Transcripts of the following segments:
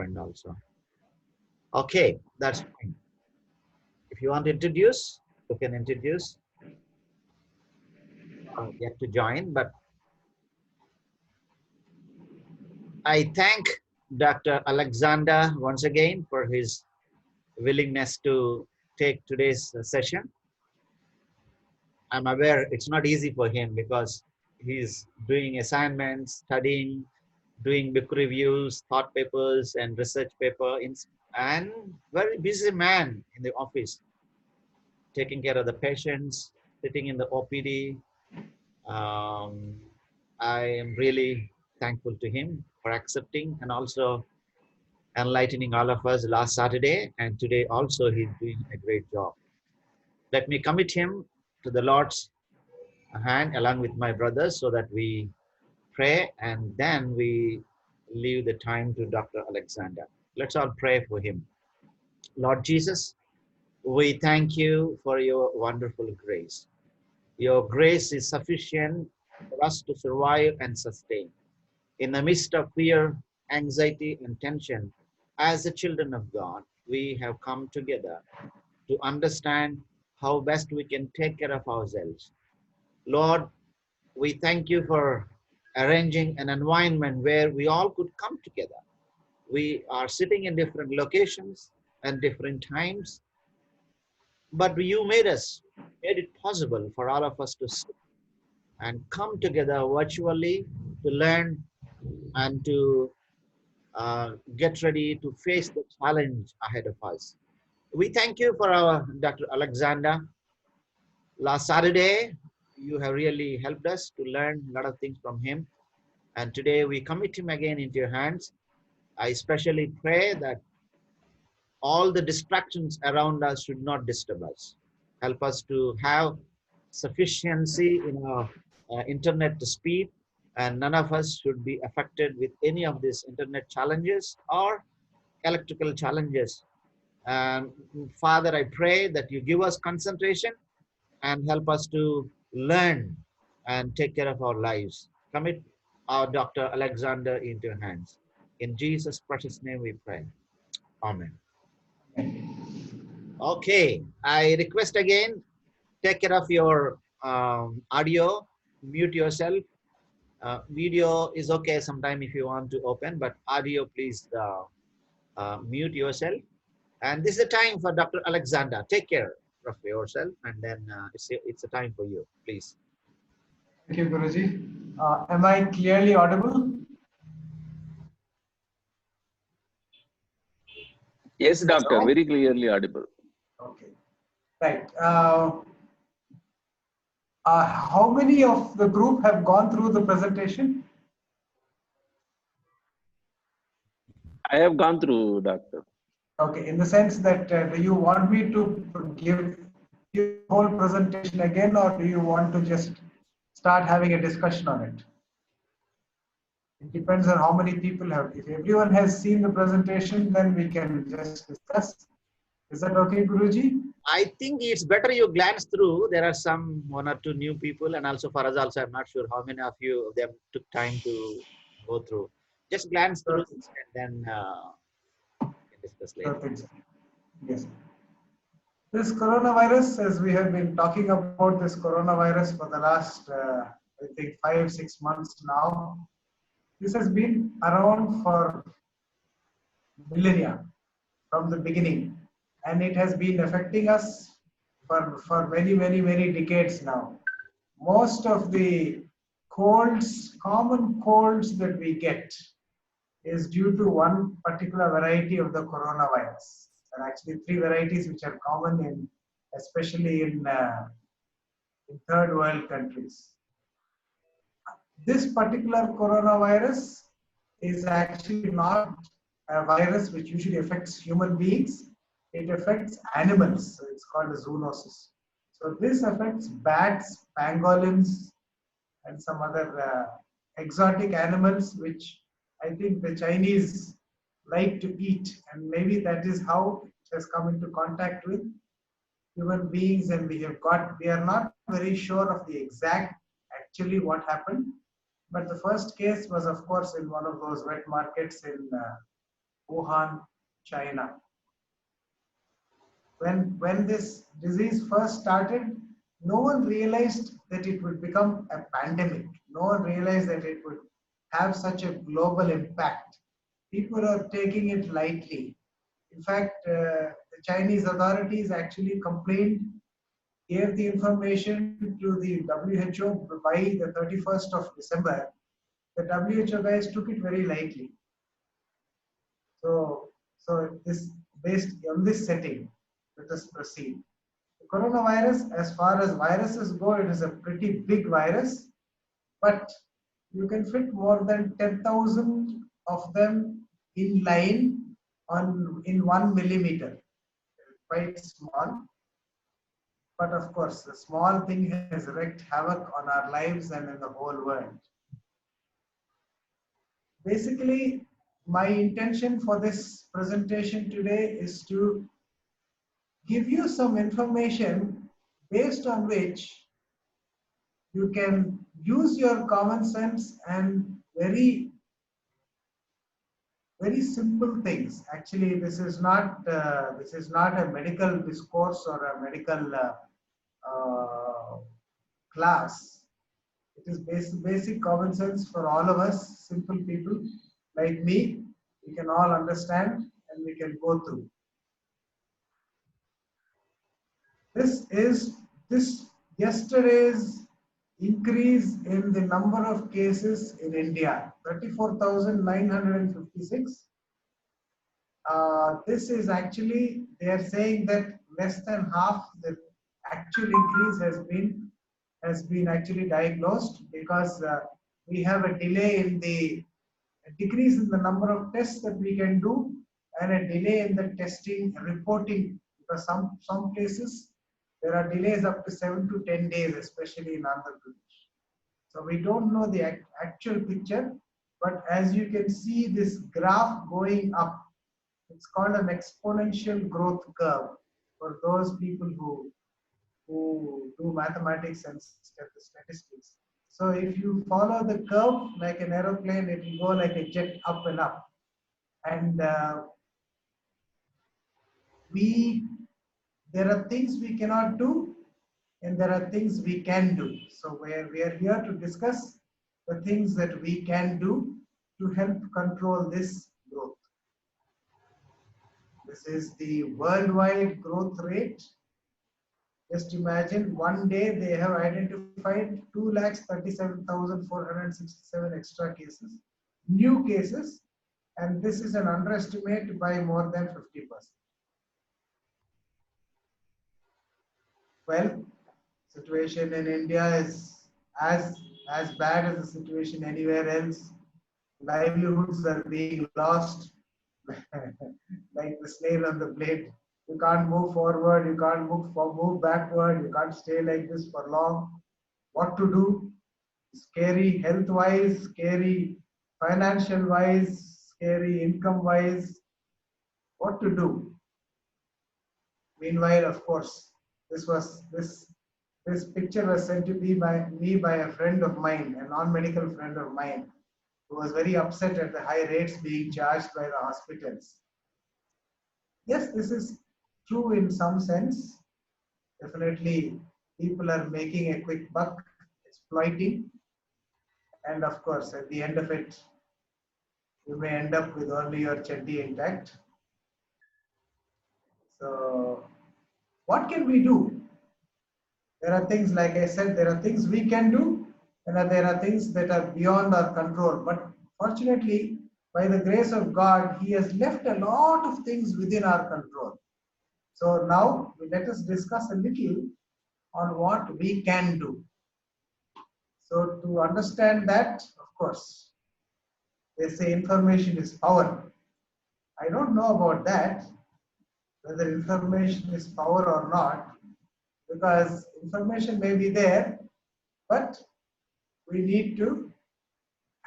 friend also. Okay, that's fine. If you want to introduce, you can introduce. Yet to join, but I thank Dr. Alexander once again for his willingness to take today's session. I'm aware it's not easy for him because he's doing assignments, studying, doing book reviews, thought papers, and research paper, and very busy man in the office, taking care of the patients, sitting in the OPD. Um, I am really thankful to him for accepting and also enlightening all of us last Saturday, and today also he's doing a great job. Let me commit him to the Lord's hand along with my brothers so that we pray and then we leave the time to Dr. Alexander. Let's all pray for him. Lord Jesus, we thank you for your wonderful grace. Your grace is sufficient for us to survive and sustain. In the midst of fear, anxiety, and tension, as the children of God, we have come together to understand how best we can take care of ourselves. Lord, we thank you for arranging an environment where we all could come together. We are sitting in different locations and different times, but you made it possible for all of us to sit and come together virtually to learn and to get ready to face the challenge ahead of us. We thank you for our Dr. Alexander. Last Saturday, you have really helped us to learn a lot of things from him. And today we commit him again into your hands. I especially pray that all the distractions around us should not disturb us. Help us to have sufficiency in our internet speed, and none of us should be affected with any of these internet challenges or electrical challenges. And Father, I pray that you give us concentration and help us to learn and take care of our lives. Commit our Dr. Alexander into your hands. In Jesus' precious name we pray. Amen. Okay, I request again, take care of your audio, mute yourself. Video is okay sometime if you want to open, but audio, please mute yourself. And this is the time for Dr. Alexander. Take care of yourself, and then it's a time for you, please. Thank you, Guruji. Am I clearly audible? Yes, doctor, very clearly audible. Okay, right. How many of the group have gone through the presentation? I have gone through, doctor. Okay, in the sense that do you want me to give the whole presentation again, or do you want to just start having a discussion on it? It depends on how many people have. If everyone has seen the presentation, then we can just discuss. Is that okay, Guruji? I think it's better you glance through. There are some one or two new people, and also for us also, I'm not sure how many of you of them took time to go through. Just glance through and then discuss later. Perfect. Yes. This coronavirus, as we have been talking about this coronavirus for the last, I think, 5-6 months now, this has been around for millennia from the beginning, and it has been affecting us for many decades now. Most of the colds, common colds that we get is due to one particular variety of the coronavirus. There are actually 3 varieties which are common in, especially in third world countries. This particular coronavirus is actually not a virus which usually affects human beings. It affects animals, so it's called a zoonosis. So this affects bats, pangolins, and some other exotic animals which I think the Chinese like to eat, and maybe that is how it has come into contact with human beings, and we are not very sure of the exact actually what happened. But the first case was, of course, in one of those wet markets in Wuhan, China. When this disease first started, no one realized that it would become a pandemic. No one realized that it would have such a global impact. People are taking it lightly. In fact, the Chinese authorities actually complained, gave the information to the WHO by the 31st of December. The WHO guys took it very lightly. So this based on this setting, let us proceed. The coronavirus, as far as viruses go, it is a pretty big virus, but you can fit more than 10,000 of them in line in 1 millimeter. Quite small, but of course, the small thing has wreaked havoc on our lives and in the whole world. Basically, my intention for this presentation today is to give you some information based on which you can use your common sense and very simple things. Actually, this is not a medical discourse or a medical class. It is basic common sense for all of us, simple people like me. We can all understand and we can go through. This yesterday's increase in the number of cases in India, 34,956. This is actually, they are saying that less than half the actual increase has been actually diagnosed, because we have a delay in a decrease in the number of tests that we can do, and a delay in the testing reporting, because some places there are delays up to 7 to 10 days, especially in Andhra Pradesh. So we don't know the actual picture, but as you can see this graph going up, it's called an exponential growth curve for those people who do mathematics and statistics. So if you follow the curve like an aeroplane, it will go like a jet up and up. And there are things we cannot do, and there are things we can do. So we are here to discuss the things that we can do to help control this growth. This is the worldwide growth rate. Just imagine, one day they have identified 2,37,467 extra cases, new cases, and this is an underestimate by more than 50%. Well, situation in India is as bad as the situation anywhere else. Livelihoods are being lost like the snail on the blade. You can't move forward, you can't move backward, you can't stay like this for long. What to do? Scary health-wise, scary financial-wise, scary income-wise. What to do? Meanwhile, of course, this picture was sent to me by a friend of mine, a non-medical friend of mine, who was very upset at the high rates being charged by the hospitals. Yes, this is true in some sense. Definitely, people are making a quick buck, exploiting, and of course, at the end of it, you may end up with only your chaddi intact. So, what can we do? There are things, like I said, there are things we can do, and there are things that are beyond our control. But fortunately, by the grace of God, He has left a lot of things within our control. So now let us discuss a little on what we can do. So to understand that, of course, they say information is power. I don't know about that, whether information is power or not, because information may be there, but we need to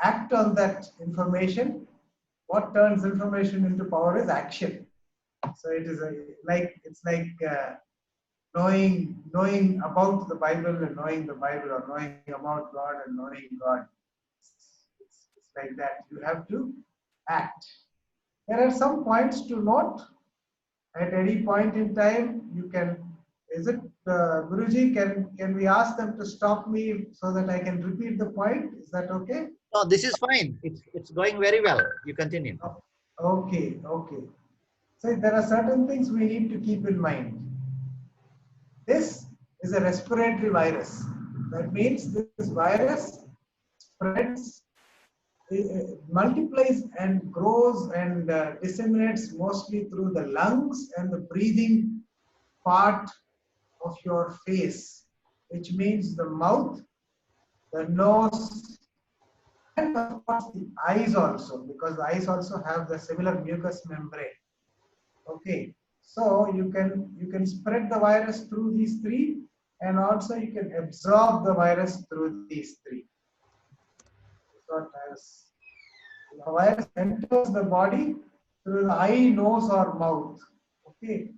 act on that information. What turns information into power is action. So it is it's like knowing about the Bible and knowing the Bible, or knowing about God and knowing God. It's like that. You have to act. There are some points to note. At any point in time, you can, is it, Guruji, can we ask them to stop me so that I can repeat the point? Is that okay? No, this is fine. It's going very well. You continue. Okay, okay. So there are certain things we need to keep in mind. This is a respiratory virus. That means this virus spreads, multiplies and grows and disseminates mostly through the lungs and the breathing part of your face, which means the mouth, the nose, and of course the eyes also, because the eyes also have the similar mucous membrane. Okay, so you can spread the virus through these three, and also you can absorb the virus through these three. So as the virus enters the body through the eye, nose, or mouth. Okay,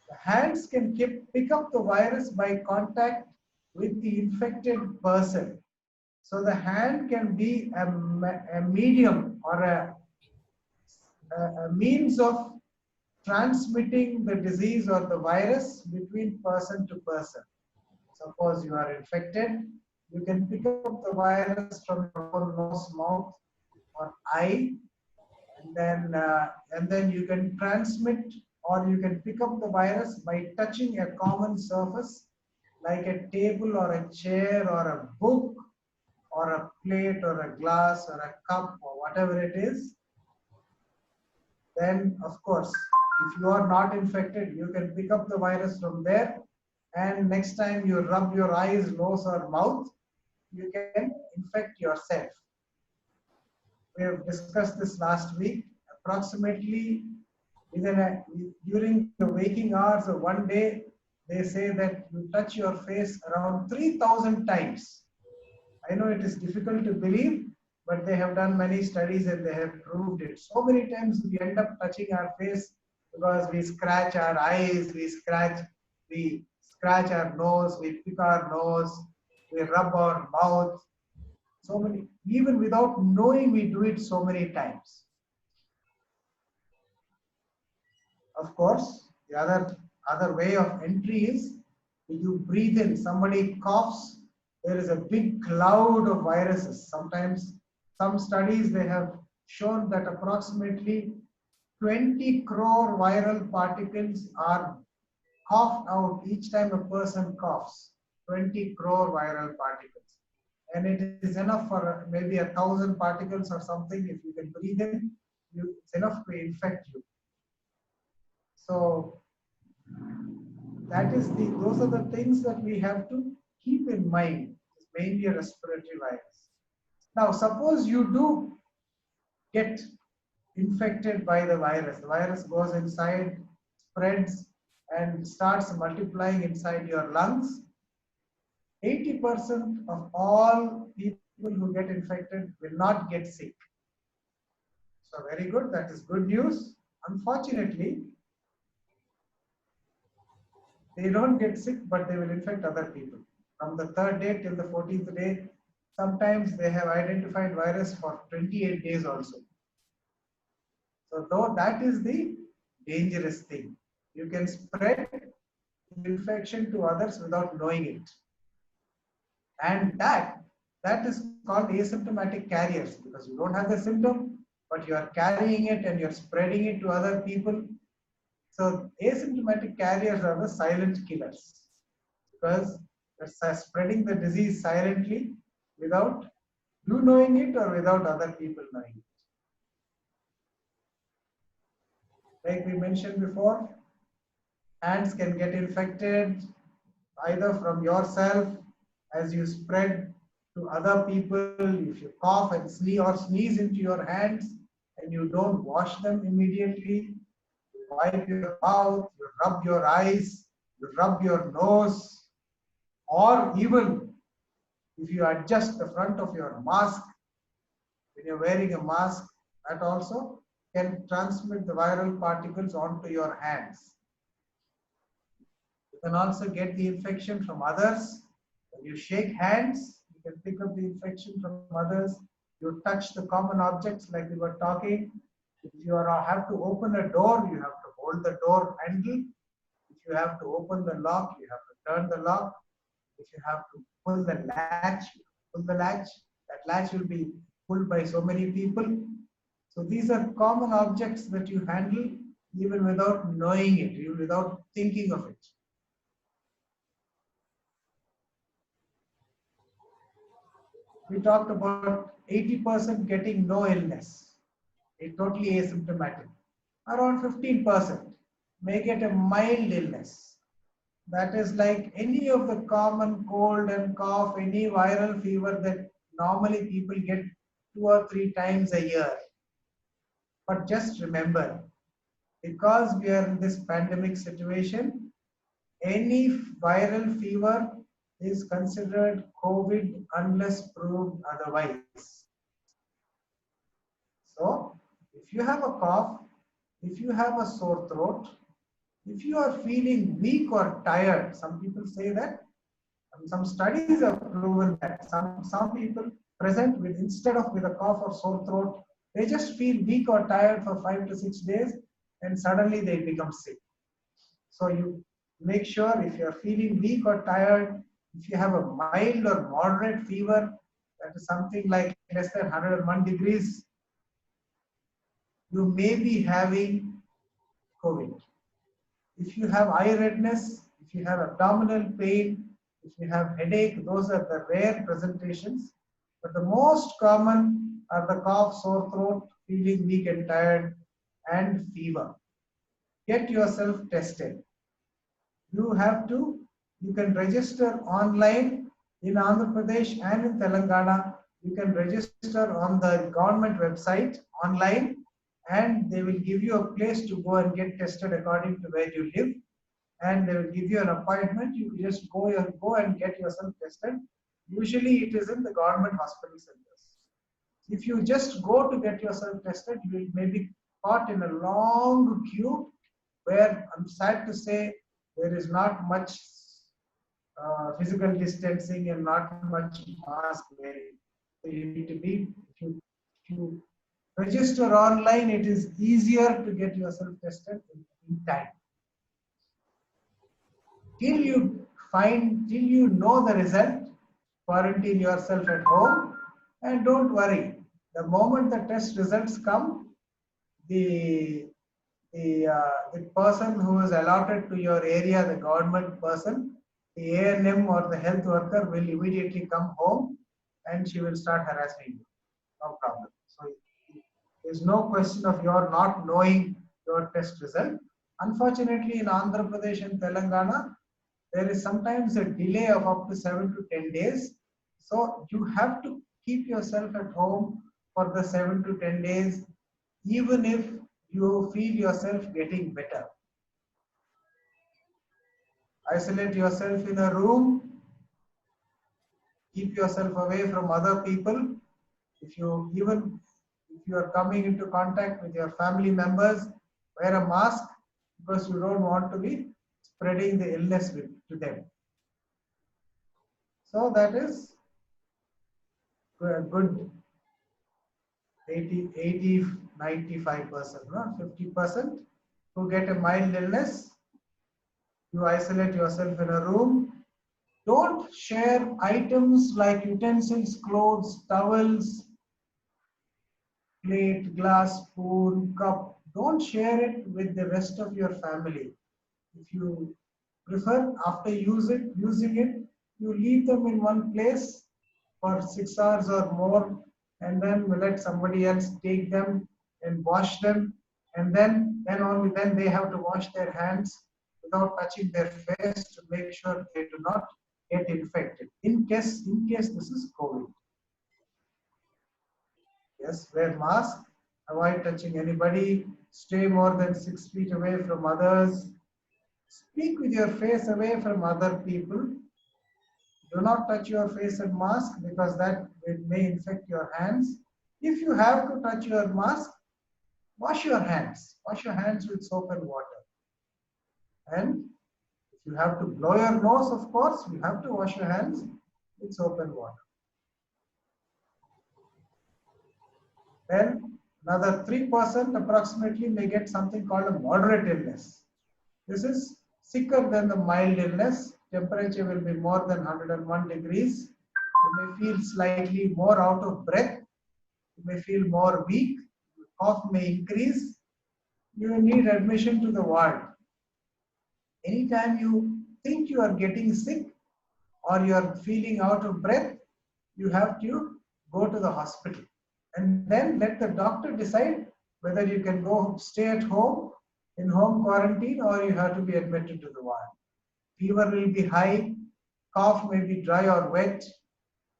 the hands can pick up the virus by contact with the infected person. So the hand can be a medium or a means of transmitting the disease or the virus between person to person. Suppose you are infected, you can pick up the virus from your own nose, mouth, or eye, and then you can transmit, or you can pick up the virus by touching a common surface like a table or a chair or a book or a plate or a glass or a cup or whatever it is. Then of course, if you are not infected, you can pick up the virus from there, and next time you rub your eyes, nose, or mouth, you can infect yourself. We have discussed this last week. Approximately during the waking hours of one day, they say that you touch your face around 3,000 times. I know it is difficult to believe, but they have done many studies and they have proved it. So many times we end up touching our face because we scratch our eyes, we scratch our nose, we pick our nose, we rub our mouth. So many, even without knowing, we do it so many times. Of course, the other way of entry is you breathe in. Somebody coughs, there is a big cloud of viruses. Sometimes, some studies they have shown that approximately 20 crore viral particles are coughed out each time a person coughs. 20 crore viral particles. And it is enough for maybe 1,000 particles or something. If you can breathe in, it's enough to infect you. So those are the things that we have to keep in mind. It's mainly a respiratory virus. Now, suppose you do get infected by the virus. The virus goes inside, spreads, and starts multiplying inside your lungs. 80% of all people who get infected will not get sick. So very good, that is good news. Unfortunately, they don't get sick, but they will infect other people. From the 3rd day till the 14th day, sometimes they have identified virus for 28 days also. So though that is the dangerous thing. You can spread infection to others without knowing it. And that is called asymptomatic carriers, because you don't have the symptom, but you are carrying it and you're spreading it to other people. So asymptomatic carriers are the silent killers, because they're spreading the disease silently without you knowing it or without other people knowing it. Like we mentioned before, hands can get infected either from yourself as you spread to other people. If you cough and sneeze into your hands and you don't wash them immediately, you wipe your mouth, you rub your eyes, you rub your nose, or even if you adjust the front of your mask when you're wearing a mask, that also can transmit the viral particles onto your hands. You can also get the infection from others. When you shake hands, you can pick up the infection from others. You touch the common objects like we were talking. If you have to open a door, you have to hold the door handle. If you have to open the lock, you have to turn the lock. If you have to pull the latch, pull the latch. That latch will be pulled by so many people. So these are common objects that you handle even without knowing it, even without thinking of it. We talked about 80% getting no illness, totally asymptomatic. Around 15% may get a mild illness. That is like any of the common cold and cough, any viral fever that normally people get 2 or 3 times a year. But just remember, because we are in this pandemic situation, any viral fever is considered COVID unless proved otherwise. So, if you have a cough, if you have a sore throat, if you are feeling weak or tired, some people say that, some studies have proven that some people present with, instead of with a cough or sore throat, they just feel weak or tired for 5 to 6 days and suddenly they become sick. So you make sure if you are feeling weak or tired, if you have a mild or moderate fever, that is something like less than 101 degrees, you may be having COVID. If you have eye redness, if you have abdominal pain, if you have headache, those are the rare presentations. But the most common are the cough, sore throat, feeling weak and tired, and fever. Get yourself tested. You can register online in Andhra Pradesh and in Telangana. You can register on the government website online, and they will give you a place to go and get tested according to where you live. And they will give you an appointment. You just go and get yourself tested. Usually it is in the government hospital centers. If you just go to get yourself tested, you will maybe caught in a long queue where, I'm sad to say, there is not much physical distancing and not much mask wearing. So you need to be, if you register online, it is easier to get yourself tested in time. Till you know the result, quarantine yourself at home and don't worry. The moment the test results come, the person who is allotted to your area, the government person, the ANM or the health worker will immediately come home and she will start harassing you. No problem. So there's no question of your not knowing your test result. Unfortunately, in Andhra Pradesh and Telangana, there is sometimes a delay of up to 7 to 10 days. So you have to keep yourself at home for the 7 to 10 days, even if you feel yourself getting better. Isolate yourself in a room. Keep yourself away from other people. If you are coming into contact with your family members, wear a mask because you don't want to be spreading the illness to them. So that is a good 80, 95%, no? 50% who get a mild illness. You isolate yourself in a room. Don't share items like utensils, clothes, towels, plate, glass, spoon, cup. Don't share it with the rest of your family. If you prefer, after using it, you leave them in one place for 6 hours or more, and then let somebody else take them and wash them, and then only then they have to wash their hands without touching their face to make sure they do not get infected. In case this is COVID. Yes, wear mask, avoid touching anybody, stay more than 6 feet away from others, speak with your face away from other people. Do not touch your face and mask because that may infect your hands. If you have to touch your mask, wash your hands. Wash your hands with soap and water. And if you have to blow your nose, of course, you have to wash your hands with soap and water. Then Another 3% approximately may get something called a moderate illness. This is sicker than the mild illness. Temperature will be more than 101 degrees. You may feel slightly more out of breath. You may feel more weak. Cough may increase. You will need admission to the ward. Anytime you think you are getting sick or you are feeling out of breath, you have to go to the hospital and then let the doctor decide whether you can go stay at home in home quarantine or you have to be admitted to the ward. Fever will be high, cough may be dry or wet.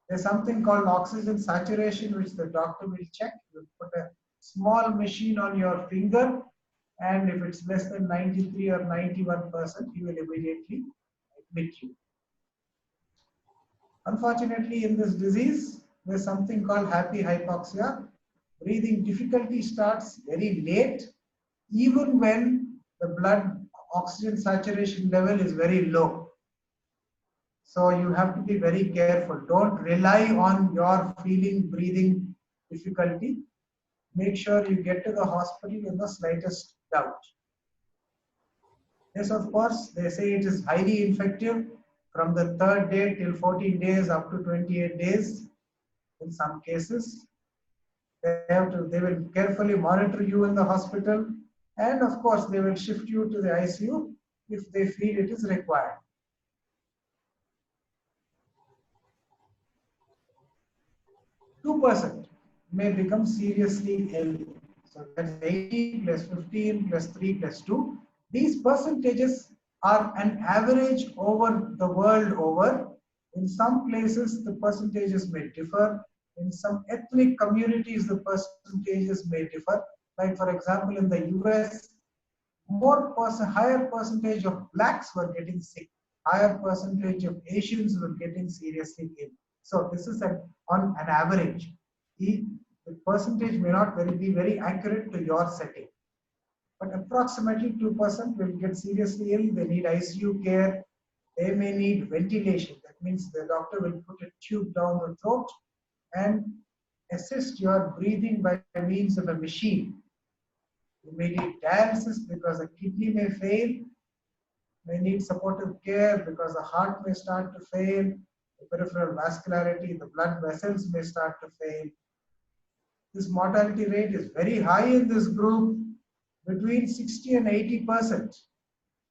There's something called oxygen saturation which the doctor will check. You put a small machine on your finger, and if it's less than 93 or 91%, he will immediately admit you. Unfortunately, in this disease, there's something called happy hypoxia. Breathing difficulty starts very late, even when the blood oxygen saturation level is very low. So you have to be very careful. Don't rely on your feeling breathing difficulty. Make sure you get to the hospital in the slightest doubt. Yes, of course, they say it is highly infective from the 3rd day till 14 days up to 28 days in some cases. They will carefully monitor you in the hospital, and of course they will shift you to the ICU if they feel it is required. %2 may become seriously ill. So that's 80 plus 15 plus 3 plus 2. These percentages are an average over the world over. In some places, the percentages may differ. In some ethnic communities, the percentages may differ. Like for example, in the US, higher percentage of blacks were getting sick. Higher percentage of Asians were getting seriously ill. So this is on an average. The percentage may not be very accurate to your setting, but approximately 2% will get seriously ill. They need ICU care. They may need ventilation. That means the doctor will put a tube down the throat and assist your breathing by means of a machine. You may need dialysis because the kidney may fail. May need supportive care because the heart may start to fail. The peripheral vascularity, the blood vessels may start to fail. This mortality rate is very high in this group. Between 60 and 80%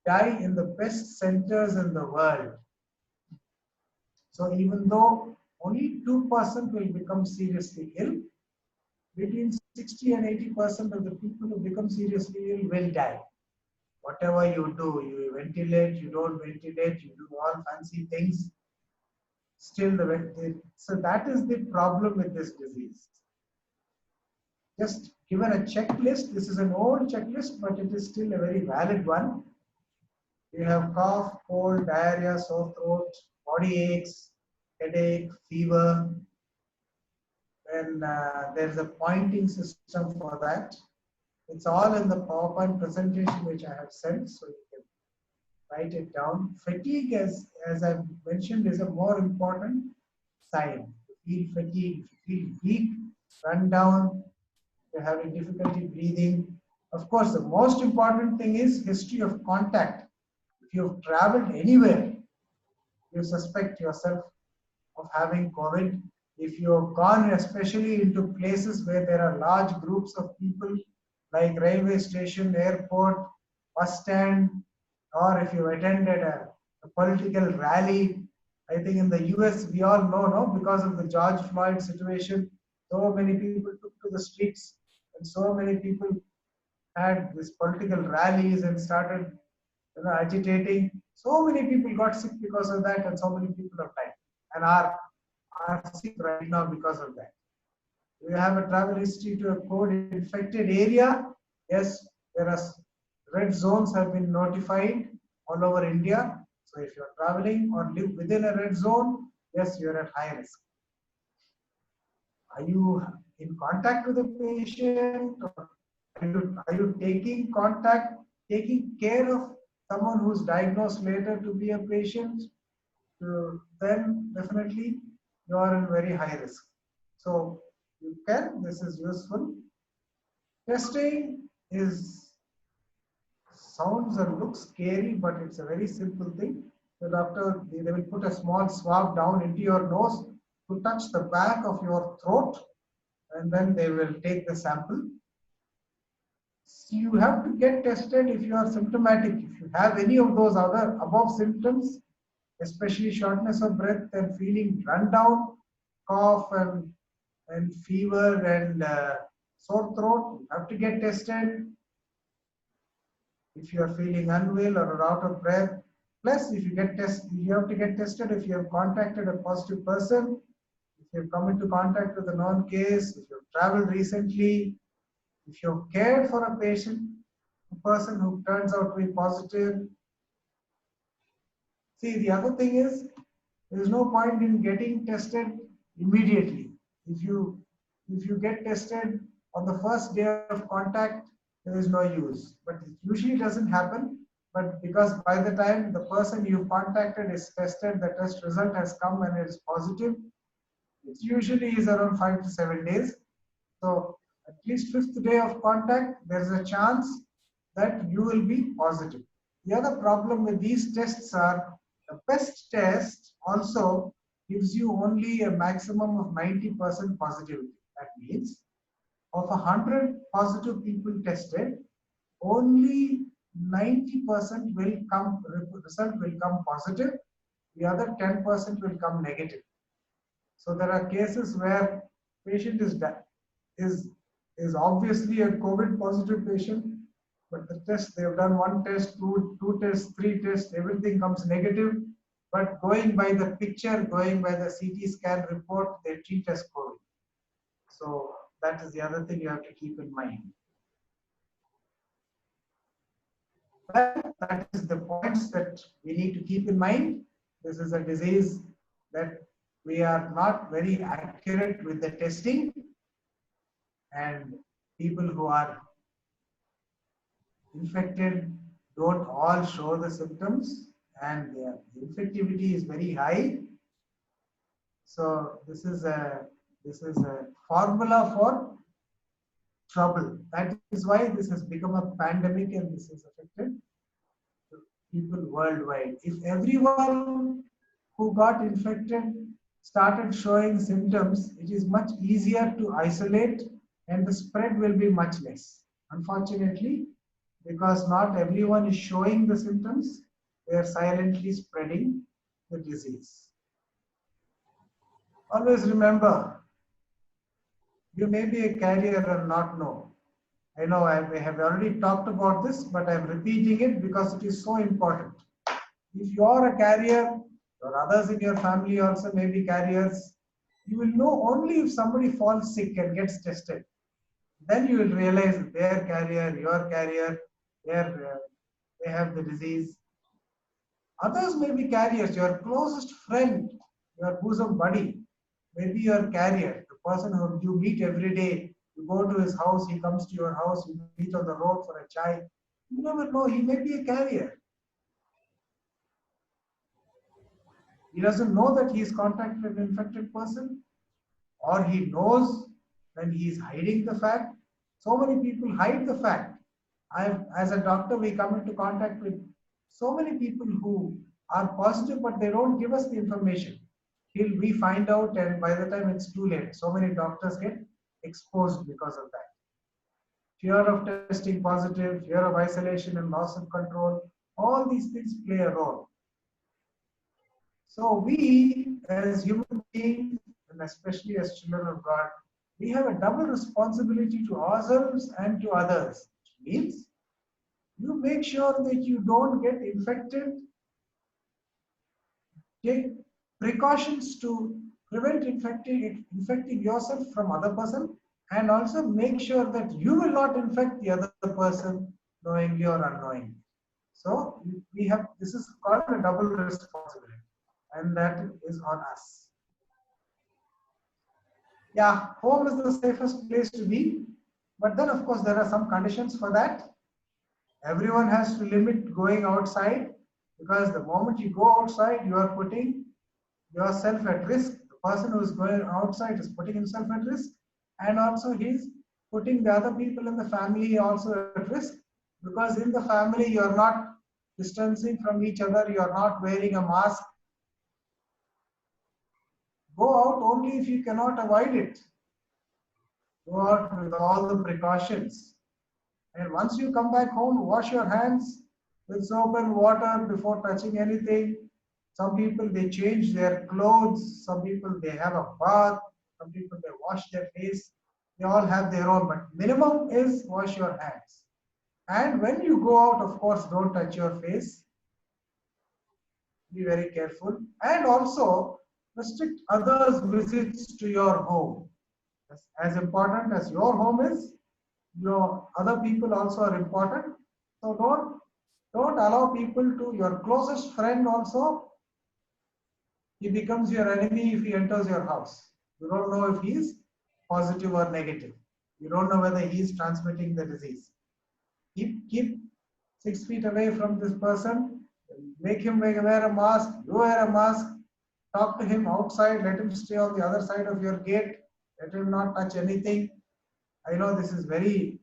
die in the best centers in the world. So even though only 2% will become seriously ill, between 60 and 80% of the people who become seriously ill will die. Whatever you do, you ventilate, you don't ventilate, you do all fancy things, still so that is the problem with this disease. Just given a checklist, this is an old checklist, but it is still a very valid one. You have cough, cold, diarrhea, sore throat, body aches, headache, fever, and there's a pointing system for that. It's all in the PowerPoint presentation which I have sent, so you can write it down. Fatigue, as I've mentioned, is a more important sign. You feel fatigue, you feel weak, run down, you're having difficulty breathing. Of course, the most important thing is history of contact. If you've traveled anywhere, you suspect yourself of having COVID. If you have gone especially into places where there are large groups of people, like railway station, airport, bus stand, or if you attended a political rally. I think in the US, we all know, no, because of the George Floyd situation, so many people took to the streets and so many people had these political rallies and started agitating. So many people got sick because of that, and so many people have died and are sick right now because of that. We have a travel history to a COVID infected area. Yes, there are red zones have been notified all over India. So if you're traveling or live within a red zone, yes, you're at high risk. Are you in contact with the patient? Or are you taking care of someone who's diagnosed later to be a patient? Then definitely you are in very high risk. So this is useful. Testing is sounds and looks scary, but it's a very simple thing. The doctor, they will put a small swab down into your nose to touch the back of your throat, and then they will take the sample. So you have to get tested if you are symptomatic. If you have any of those other above symptoms, especially shortness of breath and feeling run down, cough and fever and sore throat, you have to get tested. If you are feeling unwell or are out of breath, plus if you get tested, you have to get tested if you have contacted a positive person, if you have come into contact with a known case, if you have traveled recently, if you have cared for a patient, a person who turns out to be positive. See, the other thing is, there is no point in getting tested immediately. If you get tested on the first day of contact, there is no use. But it usually doesn't happen. But because by the time the person you contacted is tested, the test result has come and it is positive, it usually is around 5 to 7 days. So at least fifth day of contact, there is a chance that you will be positive. The other problem with these tests are the best test also gives you only a maximum of 90% positivity. That means of 100 positive people tested, only 90% will come, result will come positive, the other 10% will come negative. So there are cases where patient is obviously a COVID positive patient, but the test, they have done one test, two tests, three tests, everything comes negative. But going by the picture, going by the CT scan report, they treat as COVID. So that is the other thing you have to keep in mind. That is the points that we need to keep in mind. This is a disease that we are not very accurate with the testing, and people who are infected don't all show the symptoms, and the infectivity is very high. So this is a formula for trouble. That is why this has become a pandemic, and this has affected people worldwide. If everyone who got infected started showing symptoms, it is much easier to isolate and the spread will be much less. Unfortunately, because not everyone is showing the symptoms, they are silently spreading the disease. Always remember, you may be a carrier and not know. I know I have already talked about this, but I'm repeating it because it is so important. If you are a carrier, or others in your family also may be carriers, you will know only if somebody falls sick and gets tested. Then you will realize their carrier, your carrier, they have the disease. Others may be carriers. Your closest friend, your bosom buddy, may be your carrier. The person whom you meet every day, you go to his house, he comes to your house, you meet on the road for a chai. You never know, he may be a carrier. He doesn't know that he is contacted an infected person, or he knows when he is hiding the fact. So many people hide the fact. As a doctor, we come into contact with so many people who are positive, but they don't give us the information. Till we find out, and by the time it's too late, so many doctors get exposed because of that. Fear of testing positive, fear of isolation and loss of control, all these things play a role. So we, as human beings, and especially as children of God, we have a double responsibility to ourselves and to others. Which means you make sure that you don't get infected. Take precautions to prevent infecting yourself from other person, and also make sure that you will not infect the other person knowingly or unknowingly. So we have, this is called a double responsibility, and that is on us. Yeah, home is the safest place to be, but then of course there are some conditions for that. Everyone has to limit going outside, because the moment you go outside, you are putting yourself at risk. The person who is going outside is putting himself at risk, and also his putting the other people in the family also at risk, because in the family you are not distancing from each other, you are not wearing a mask. Go out only if you cannot avoid it. Go out with all the precautions. And once you come back home, wash your hands with soap and water before touching anything. Some people, they change their clothes. Some people, they have a bath. Some people, they wash their face. They all have their own, but minimum is wash your hands. And when you go out, of course, don't touch your face. Be very careful. And also restrict others' visits to your home. As important as your home is, your other people also are important. So don't allow people to, your closest friend also, he becomes your enemy if he enters your house. You don't know if he is positive or negative. You don't know whether he is transmitting the disease. Keep 6 feet away from this person. Make him wear a mask. You wear a mask. Talk to him outside. Let him stay on the other side of your gate. Let him not touch anything. I know this is very,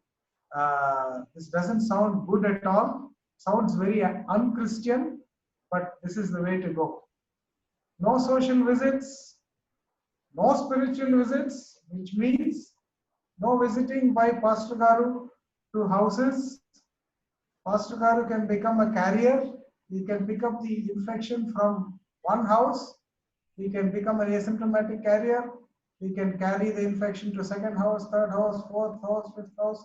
this doesn't sound good at all. Sounds very un-Christian, but this is the way to go. No social visits, no spiritual visits, which means no visiting by Pastor Garu to houses. Pastor Garu can become a carrier. He can pick up the infection from one house. He can become an asymptomatic carrier. He can carry the infection to second house, third house, fourth house, fifth house,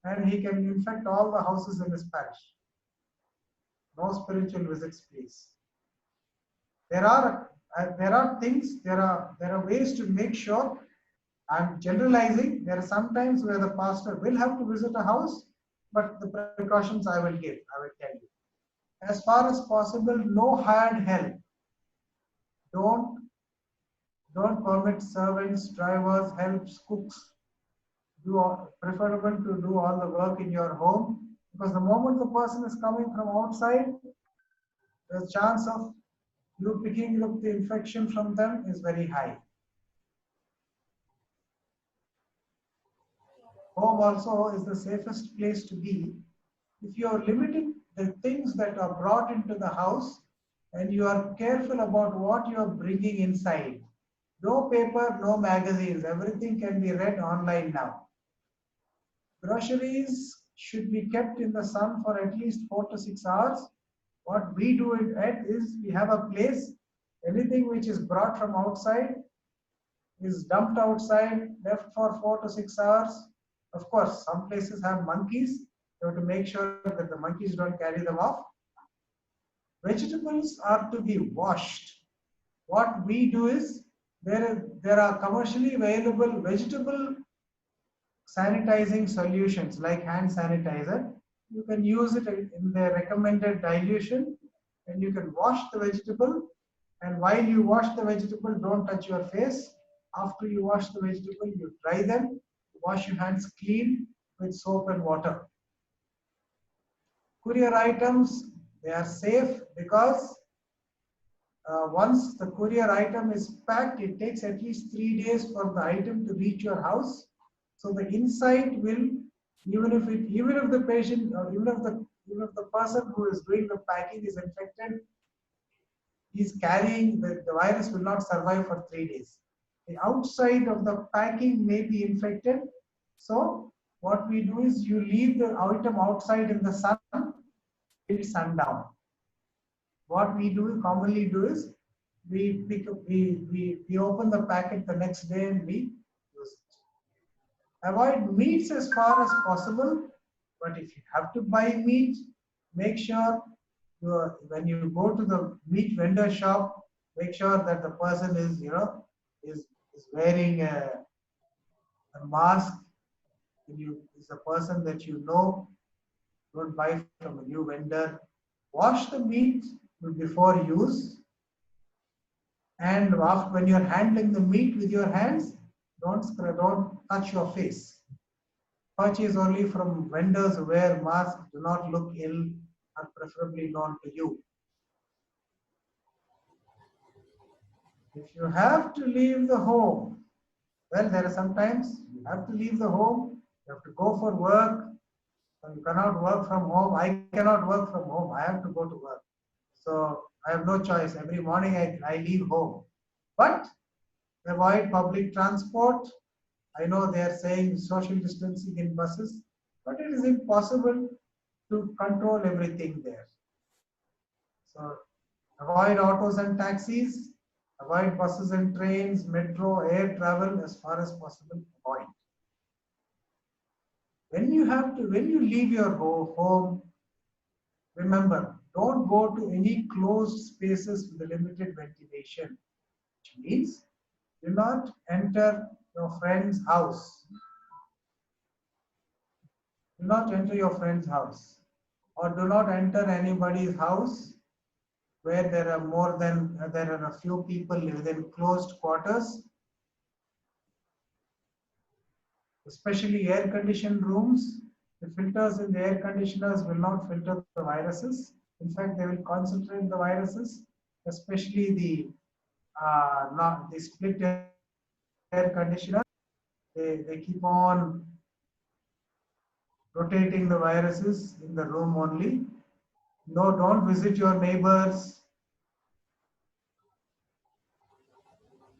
and he can infect all the houses in his parish. No spiritual visits, please. There are things, there are ways to make sure. I'm generalizing. There are some times where the pastor will have to visit a house, but the precautions I will tell you. As far as possible, no hired help. Don't permit servants, drivers, helps, cooks. Preferable to do all the work in your home, because the moment the person is coming from outside, the chance of you picking up the infection from them is very high. Home also is the safest place to be. If you are limiting the things that are brought into the house and you are careful about what you are bringing inside. No paper, no magazines, everything can be read online now. Groceries should be kept in the sun for at least 4 to 6 hours. What we do is we have a place, anything which is brought from outside is dumped outside, left for 4 to 6 hours. Of course, some places have monkeys. You have to make sure that the monkeys don't carry them off. Vegetables are to be washed. What we do is, there are commercially available vegetable sanitizing solutions like hand sanitizer. You can use it in the recommended dilution, and you can wash the vegetable. And while you wash the vegetable, don't touch your face. After you wash the vegetable, you dry them. Wash your hands clean with soap and water. Courier items, they are safe because once the courier item is packed, it takes at least 3 days for the item to reach your house. So the inside will, even if the patient, or even if the person who is doing the packing is infected, he's carrying the virus will not survive for 3 days. The outside of the packing may be infected. So what we do is, you leave the item outside in the sun till sundown. What we commonly do is, we open the packet the next day and we use it. Avoid meats as far as possible, but if you have to buy meat, make sure when you go to the meat vendor shop, make sure that the person is wearing a mask. Is a person that you know. Don't buy from a new vendor. Wash the meat before use. And when you're handling the meat with your hands, don't touch your face. Purchase only from vendors who wear masks, do not look ill, are preferably known to you. If you have to leave the home, well, there are sometimes you have to leave the home. You have to go for work. You cannot work from home. I cannot work from home. I have to go to work. So I have no choice. Every morning I leave home. But avoid public transport. I know they are saying social distancing in buses, but it is impossible to control everything there. So avoid autos and taxis, avoid buses and trains, metro, air travel as far as possible, avoid. When you leave your home, remember, don't go to any closed spaces with limited ventilation, which means do not enter your friend's house. Do not enter your friend's house, or do not enter anybody's house where there are a few people within closed quarters, especially air conditioned rooms. The filters in the air conditioners will not filter the viruses. In fact, they will concentrate the viruses, especially the not the split air conditioner. They keep on rotating the viruses in the room only. No, don't visit your neighbors.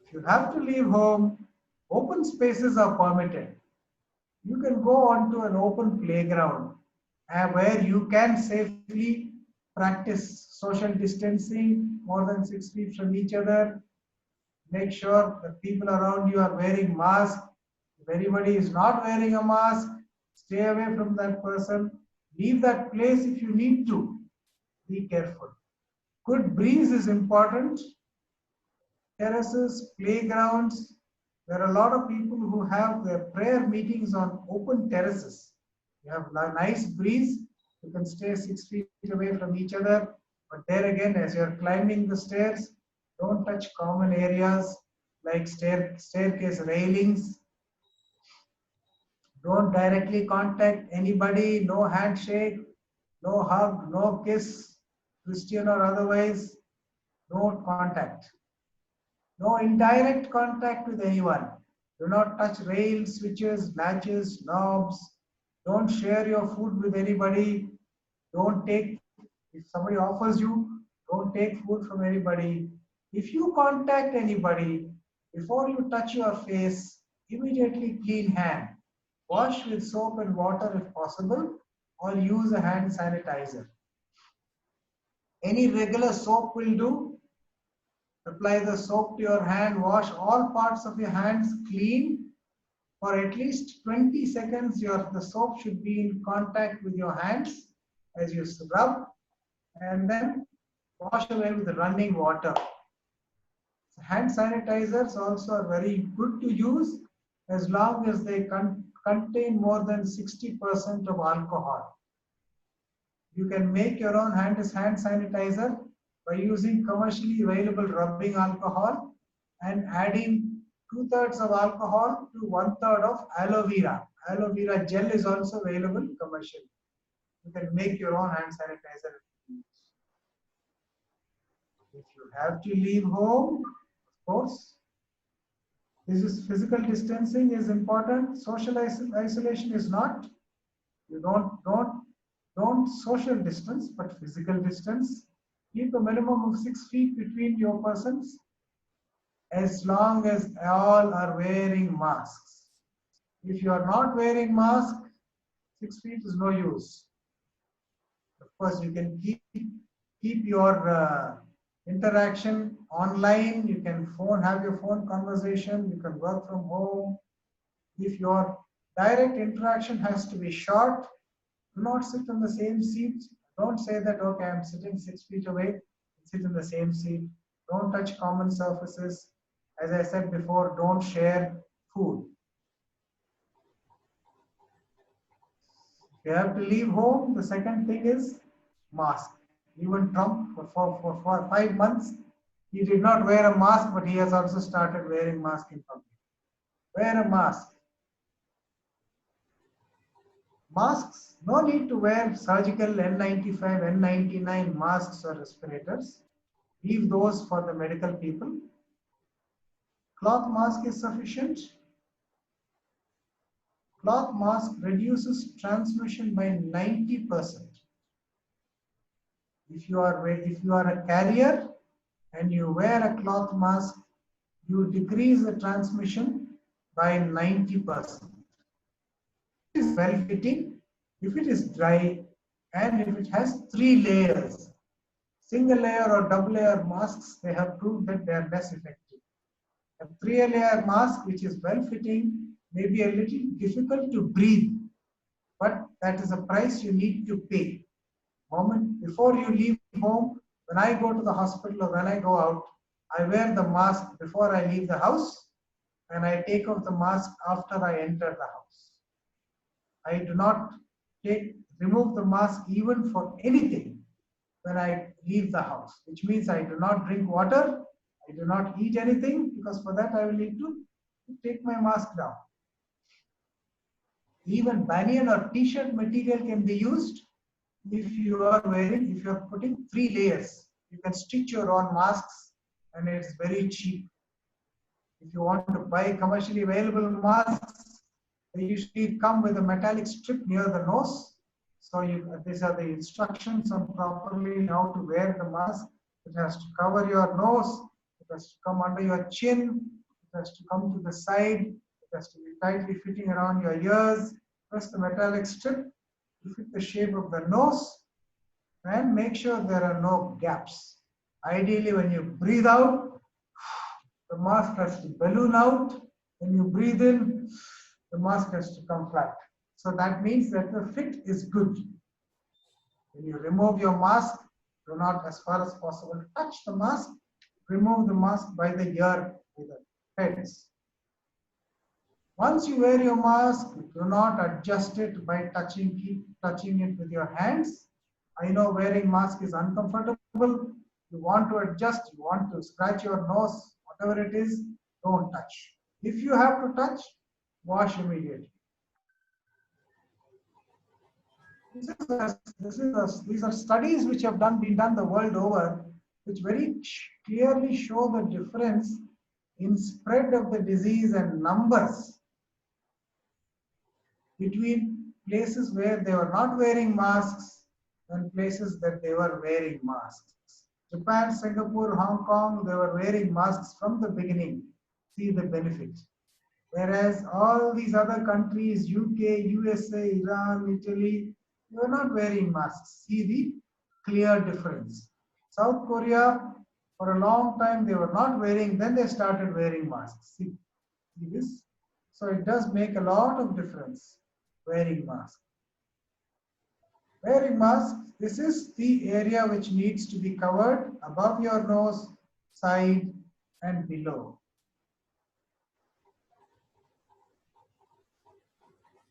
If you have to leave home, open spaces are permitted. You can go onto an open playground where you can safely practice social distancing more than 6 feet from each other. Make sure the people around you are wearing masks. If anybody is not wearing a mask, stay away from that person. Leave that place if you need to. Be careful. Good breeze is important. Terraces, playgrounds. There are a lot of people who have their prayer meetings on open terraces. You have a nice breeze. You can stay 6 feet away from each other. But there again, as you're climbing the stairs, don't touch common areas like staircase railings. Don't directly contact anybody. No handshake, no hug, no kiss, Christian or otherwise. No contact. No indirect contact with anyone. Do not touch rails, switches, latches, knobs. Don't share your food with anybody. Don't take, if somebody offers you, don't take food from anybody. If you contact anybody, before you touch your face, immediately clean hand. Wash with soap and water if possible, or use a hand sanitizer. Any regular soap will do. Apply the soap to your hand, wash all parts of your hands clean. For at least 20 seconds, the soap should be in contact with your hands as you rub, and then wash away with running water. Hand sanitizers also are very good to use as long as they contain more than 60% of alcohol. You can make your own hand sanitizer by using commercially available rubbing alcohol and adding 2/3 of alcohol to 1/3 of aloe vera. Aloe vera gel is also available commercially. You can make your own hand sanitizer. If you have to leave home, of course, this is physical distancing is important. Social isolation is not. You don't social distance, but physical distance. Keep a minimum of 6 feet between your persons, as long as all are wearing masks. If you are not wearing mask, 6 feet is no use. Of course, you can keep your interaction online. You can have your phone conversation. You can work from home. If your direct interaction has to be short, do not sit in the same seat. Don't say that, okay, I'm sitting 6 feet away. Sit in the same seat. Don't touch common surfaces. As I said before, don't share food. If you have to leave home, the second thing is mask. Even Trump, for 5 months, he did not wear a mask, but he has also started wearing mask in public. Wear a mask. Masks, no need to wear surgical N95, N99 masks or respirators. Leave those for the medical people. Cloth mask is sufficient. Cloth mask reduces transmission by 90%. If you are a carrier and you wear a cloth mask, you decrease the transmission by 90%. It is well fitting, if it is dry, and if it has 3 layers. Single layer or double layer masks, they have proved that they are less effective. A 3-layer mask which is well fitting may be a little difficult to breathe, but that is a price you need to pay. Before you leave home, when I go to the hospital or when I go out, I wear the mask before I leave the house, and I take off the mask after I enter the house. I do not remove the mask even for anything when I leave the house, which means I do not drink water, I do not eat anything, because for that I will need to take my mask down. Even banyan or t-shirt material can be used if you are putting 3 layers. You can stitch your own masks and it's very cheap. If you want to buy commercially available masks, they usually come with a metallic strip near the nose. So these are the instructions on properly how to wear the mask. It has to cover your nose, it has to come under your chin, it has to come to the side, it has to be tightly fitting around your ears. Press the metallic strip to fit the shape of the nose and make sure there are no gaps. Ideally, when you breathe out, the mask has to balloon out. When you breathe in, the mask has to come flat. So that means that the fit is good. When you remove your mask, do not, as far as possible, touch the mask. Remove the mask by the ear, by the heads. Once you wear your mask, do not adjust it by keep touching it with your hands. I know wearing mask is uncomfortable. You want to adjust, you want to scratch your nose, whatever it is, don't touch. If you have to touch, wash immediately. These are studies which have been done the world over, which very clearly show the difference in spread of the disease and numbers between places where they were not wearing masks and places that they were wearing masks. Japan, Singapore, Hong Kong, they were wearing masks from the beginning. See the benefit. Whereas all these other countries, UK, USA, Iran, Italy, they were not wearing masks. See the clear difference. South Korea, for a long time, they were not wearing, then they started wearing masks. See this? So it does make a lot of difference, wearing masks. Wearing masks, this is the area which needs to be covered above your nose, side, and below.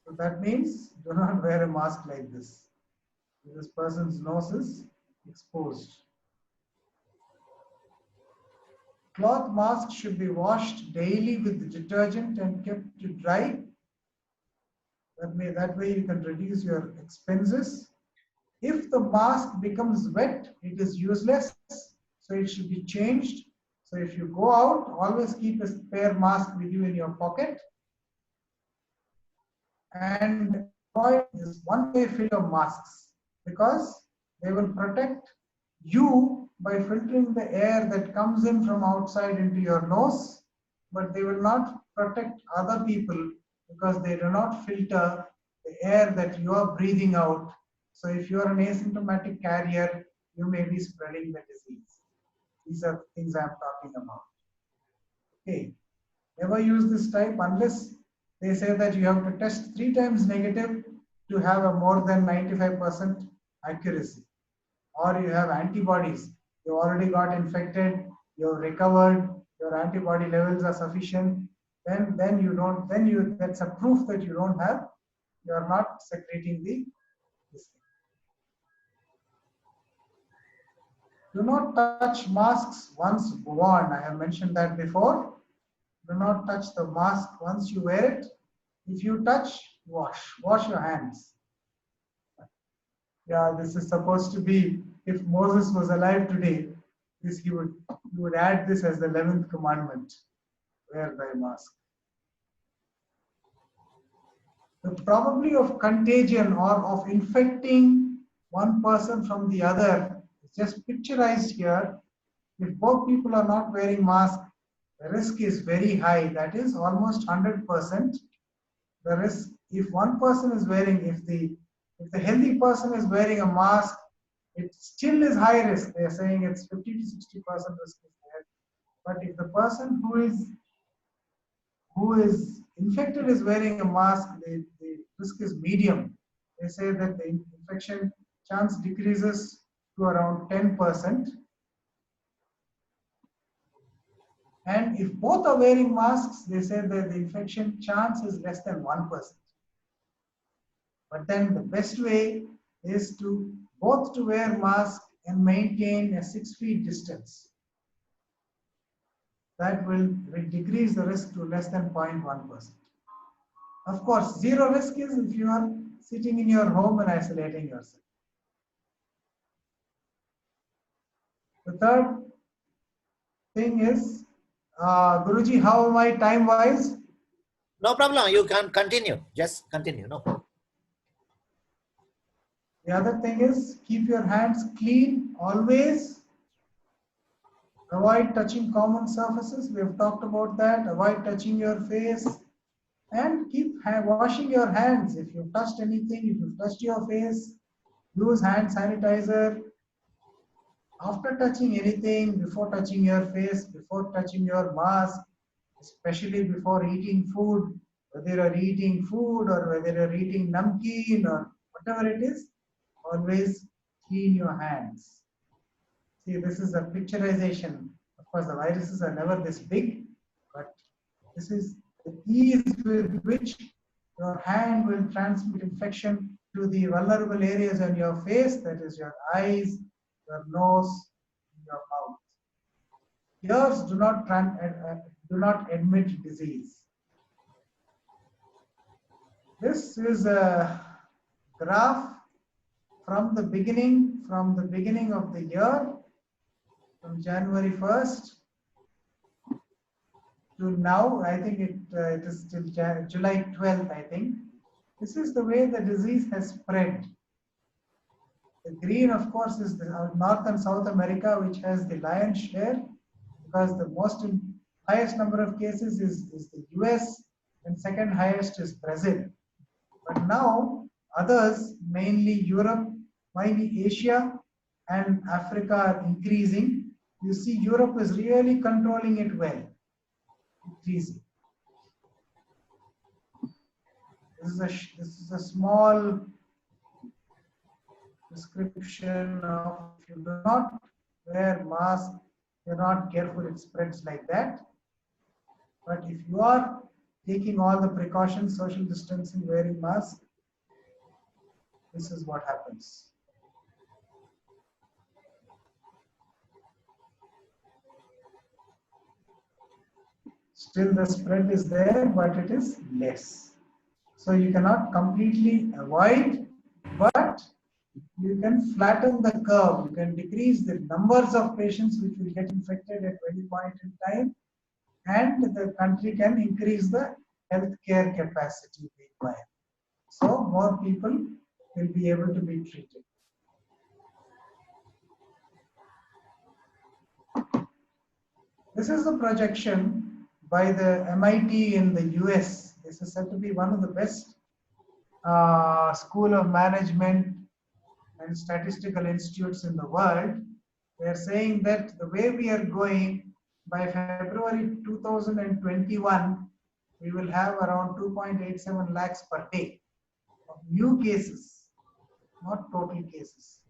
So that means do not wear a mask like this. This person's nose is exposed. Cloth masks should be washed daily with detergent and kept to dry. That way you can reduce your expenses. If the mask becomes wet, it is useless, so it should be changed. So if you go out, always keep a spare mask with you in your pocket. And avoid this one-way fill of masks, because they will protect you by filtering the air that comes in from outside into your nose, but they will not protect other people because they do not filter the air that you are breathing out. So if you are an asymptomatic carrier, you may be spreading the disease. These are things I am talking about. Okay, never use this type unless they say that you have to test 3 times negative to have a more than 95% accuracy. Or you have antibodies. You already got infected, you've recovered, your antibody levels are sufficient. Then that's a proof that you are not secreting this thing. Do not touch masks once worn. I have mentioned that before. Do not touch the mask once you wear it. If you touch, wash your hands. Yeah, this is supposed to be, if Moses was alive today, he would add this as the 11th commandment, wear thy mask. the probability of contagion or of infecting one person from the other is just picturized here. If both people are not wearing masks, the risk is very high. That is almost 100%. The risk, if one person is wearing, if the healthy person is wearing a mask, it still is high risk. They are saying it's 50 to 60% risk is there. But if the person who is infected is wearing a mask, the risk is medium. They say that the infection chance decreases to around 10%. And if both are wearing masks, they say that the infection chance is less than 1%. But then the best way is to both to wear masks and maintain a 6 feet distance. That will decrease the risk to less than 0.1%. Of course, zero risk is if you are sitting in your home and isolating yourself. The third thing is, Guruji, how am I time-wise? No problem. You can continue. Just continue. No problem. The other thing is, keep your hands clean always. Avoid touching common surfaces. We have talked about that. Avoid touching your face. And keep washing your hands. If you've touched anything, if you've touched your face, use hand sanitizer. After touching anything, before touching your face, before touching your mask, especially before eating food, whether you're eating food or whether you're eating namkeen or whatever it is, always clean your hands. See, this is a picturization. Of course, the viruses are never this big, but this is the ease with which your hand will transmit infection to the vulnerable areas on your face, that is your eyes, your nose, your mouth. Ears do not admit disease. This is a graph from the beginning of the year, from January 1st to now. I think it is till July 12th, I think. This is the way the disease has spread. The green, of course, is the North and South America, which has the lion's share, because the highest number of cases is the US, and second highest is Brazil. But now others, mainly Europe, mainly Asia and Africa, are increasing. You see, Europe is really controlling it well. Increasing. This is a small description of, if you do not wear mask, you're not careful, it spreads like that. But if you are taking all the precautions, social distancing, wearing mask, this is what happens. Still the spread is there, but it is less. So you cannot completely avoid, but you can flatten the curve. You can decrease the numbers of patients which will get infected at any point in time, and the country can increase the healthcare capacity required. So more people will be able to be treated. This is the projection by the MIT in the US. This is said to be one of the best school of management and statistical institutes in the world. They are saying that the way we are going, by February 2021, we will have around 2.87 lakhs per day of new cases, not total cases.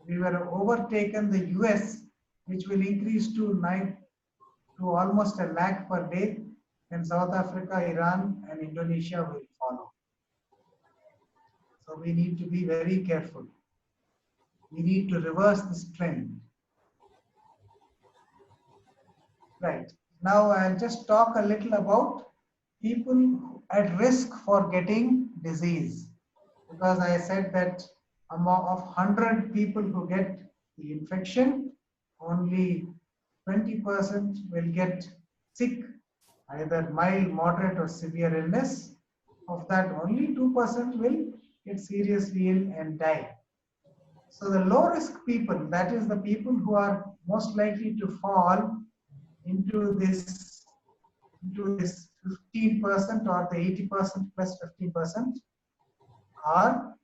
We were overtaken the US, which will increase to almost a lakh per day, and South Africa, Iran, and Indonesia will follow. So we need to be very careful. We need to reverse this trend. Right. Now I'll just talk a little about people at risk for getting disease. Because I said that among 100 people who get the infection, only 20% will get sick, either mild, moderate, or severe illness. Of that, only 2% will get seriously ill and die. So the low risk people, that is the people who are most likely to fall into this 15% or the 80% plus 15%, are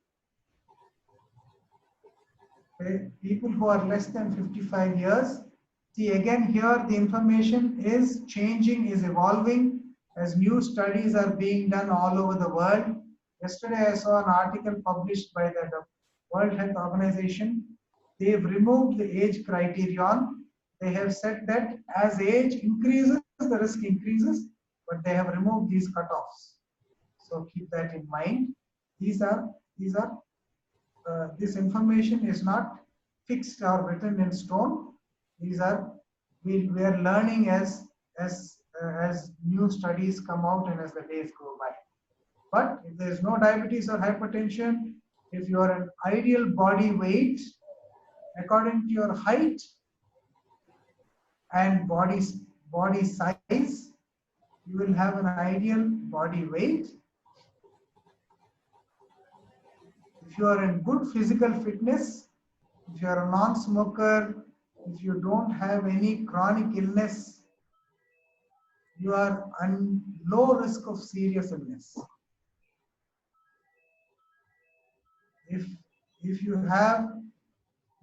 people who are less than 55 years. See, again here the information is changing, is evolving as new studies are being done all over the world. Yesterday I saw an article published by the World Health Organization. They've removed the age criterion. They have said that as age increases, the risk increases, but they have removed these cutoffs. So keep that in mind. This information is not fixed or written in stone. These are we are learning as new studies come out and as the days go by. But if there is no diabetes or hypertension, if you are an ideal body weight according to your height and body size, you will have an ideal body weight. If you are in good physical fitness, if you are a non-smoker, if you don't have any chronic illness, you are on low risk of serious illness. If you have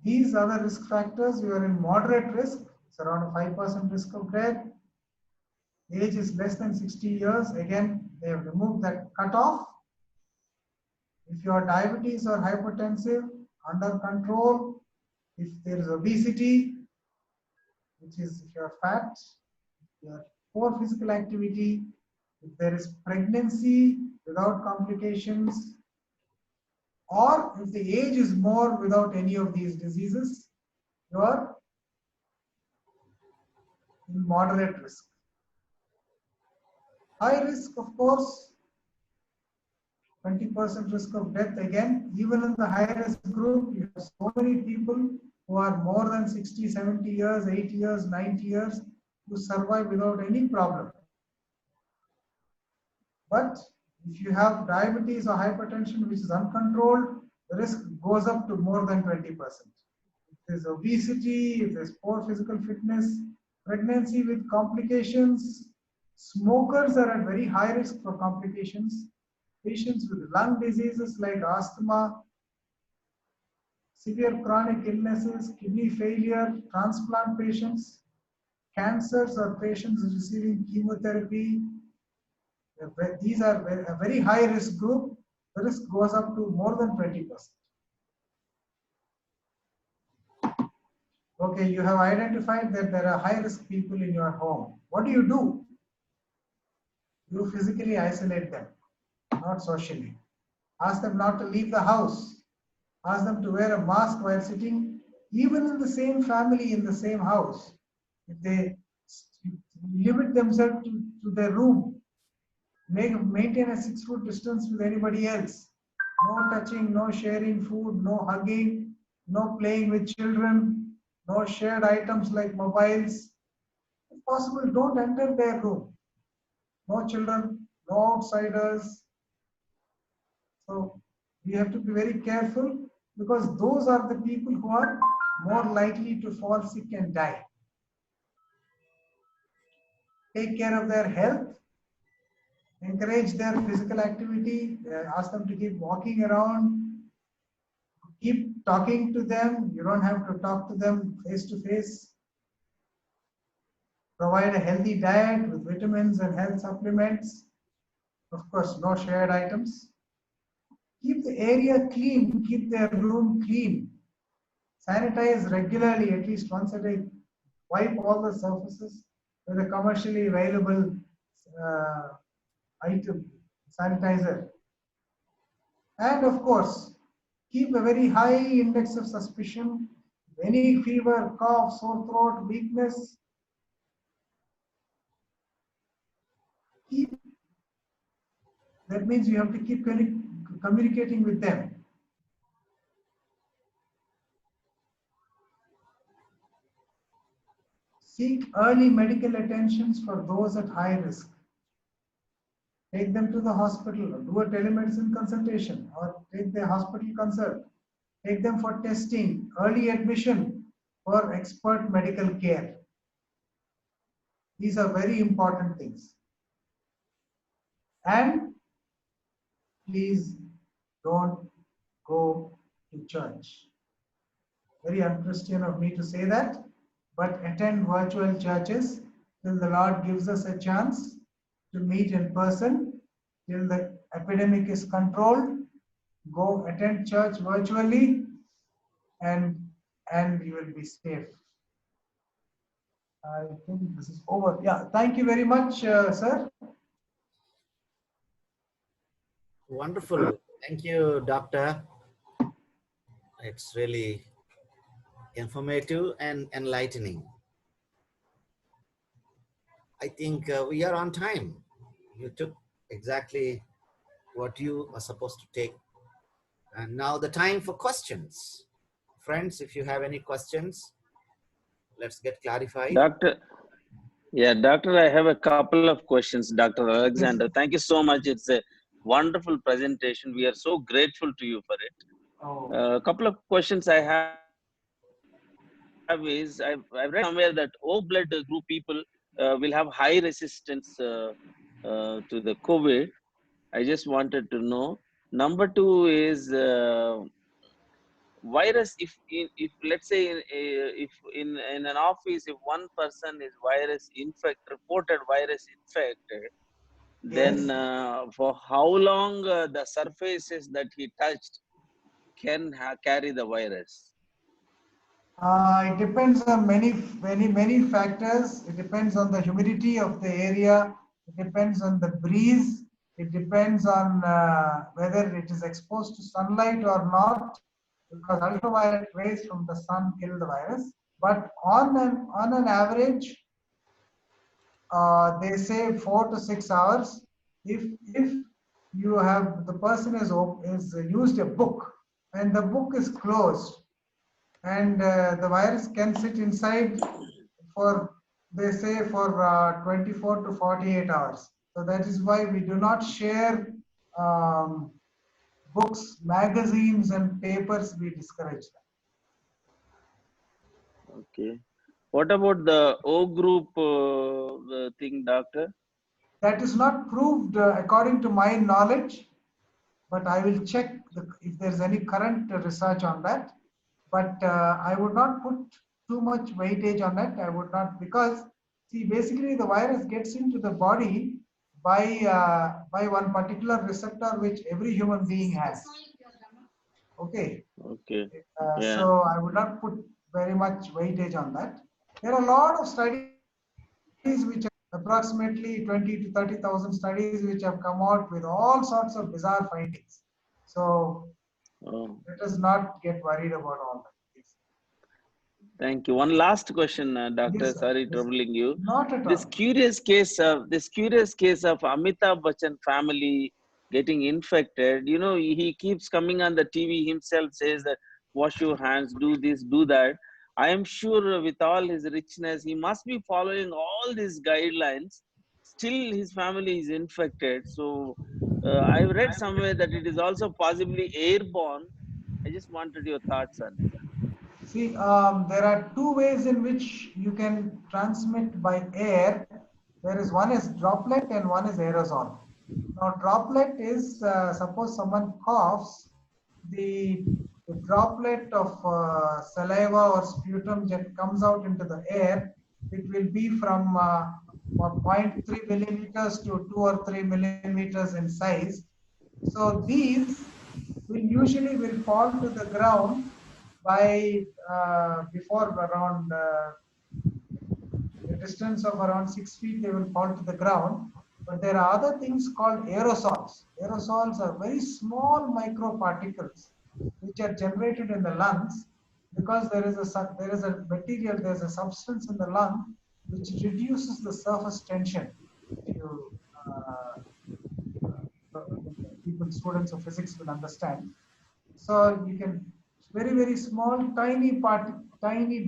these other risk factors, you are in moderate risk. It's around a 5% risk of death. Age is less than 60 years. Again, they have removed that cutoff. If you are diabetes or hypertensive, under control. If there is obesity, which is if you are fat, if you are poor physical activity, if there is pregnancy without complications, or if the age is more without any of these diseases, you are in moderate risk. High risk, of course, 20% risk of death. Again, even in the high risk group, you have so many people who are more than 60, 70 years, 80 years, 90 years, who survive without any problem. But if you have diabetes or hypertension which is uncontrolled, the risk goes up to more than 20%. If there's obesity, if there's poor physical fitness, pregnancy with complications, smokers are at very high risk for complications. Patients with lung diseases like asthma, severe chronic illnesses, kidney failure, transplant patients, cancers or patients receiving chemotherapy, these are a very high risk group. The risk goes up to more than 20%. Okay, you have identified that there are high risk people in your home. What do? You physically isolate them, not socially. Ask them not to leave the house. Ask them to wear a mask while sitting, even in the same family, in the same house. If they limit themselves to their room, maintain a 6-foot distance with anybody else. No touching, no sharing food, no hugging, no playing with children, no shared items like mobiles. If possible, don't enter their room. No children, no outsiders. So we have to be very careful because those are the people who are more likely to fall sick and die. Take care of their health. Encourage their physical activity, ask them to keep walking around, keep talking to them. You don't have to talk to them face to face. Provide a healthy diet with vitamins and health supplements. Of course, no shared items. Keep the area clean, keep their room clean. Sanitize regularly, at least once a day. Wipe all the surfaces with a commercially available item, sanitizer. And of course, keep a very high index of suspicion. Any fever, cough, sore throat, weakness, that means you have to keep communicating with them. Seek early medical attentions for those at high risk. take them to the hospital, or do a telemedicine consultation, or take the hospital consult, take them for testing, early admission for expert medical care. These are very important things. And please don't go to church. Very unchristian of me to say that, but attend virtual churches till the Lord gives us a chance to meet in person, till the epidemic is controlled. Go attend church virtually, and you will be safe. I think this is over. Yeah, thank you very much, sir. Wonderful. Thank you, Doctor. It's really informative and enlightening. I think we are on time. You took exactly what you are supposed to take. And now the time for questions. Friends, if you have any questions, let's get clarified. Doctor, yeah, Doctor, I have a couple of questions, Dr. Alexander. Yes. Thank you so much. It's a wonderful presentation. We are so grateful to you for it. Oh, A couple of questions I have is I've read somewhere that O blood group people will have high resistance to the COVID. I just wanted to know. Number two is virus. If let's say if in an office, if one person is reported virus infected, then yes. for how long the surfaces that he touched can carry the virus? It depends on many factors. It depends on the humidity of the area. It depends on the breeze. It depends on whether it is exposed to sunlight or not, because ultraviolet rays from the sun kill the virus. But on an average, they say 4 to 6 hours. If you have, the person is used a book and the book is closed, and the virus can sit inside for, they say, for 24 to 48 hours. So that is why we do not share books, magazines and papers. We discourage that. Okay. What about the O group thing, Doctor? That is not proved according to my knowledge, but I will check if there is any current research on that. But I would not put too much weightage on that. I would not, because see, basically the virus gets into the body by one particular receptor which every human being has. Okay. Okay. Yeah. So I would not put very much weightage on that. There are a lot of studies which are approximately 20 to 30,000 studies which have come out with all sorts of bizarre findings. So Oh, let us not get worried about all that. thank you. One last question, Doctor. Yes, sir. Sorry, Yes, sir. troubling you. Not at This all. curious case of Amitabh Bachchan family getting infected. You know, he keeps coming on the TV himself, says that wash your hands, do this, do that. I am sure with all his richness, he must be following all these guidelines. Still, his family is infected. So, I've read somewhere that it is also possibly airborne. I just wanted your thoughts on it. See, there are two ways in which you can transmit by air. There is, one is droplet and one is aerosol. Now, droplet is, suppose someone coughs, the, the droplet of saliva or sputum that comes out into the air, it will be from 0.3 millimeters to 2 or 3 millimeters in size. So these will fall to the ground by before around a distance of around 6 feet, they will fall to the ground. But there are other things called aerosols. Aerosols are very small microparticles which are generated in the lungs, because there is a substance in the lung which reduces the surface tension. If you people, students of physics will understand. So you can, very small, tiny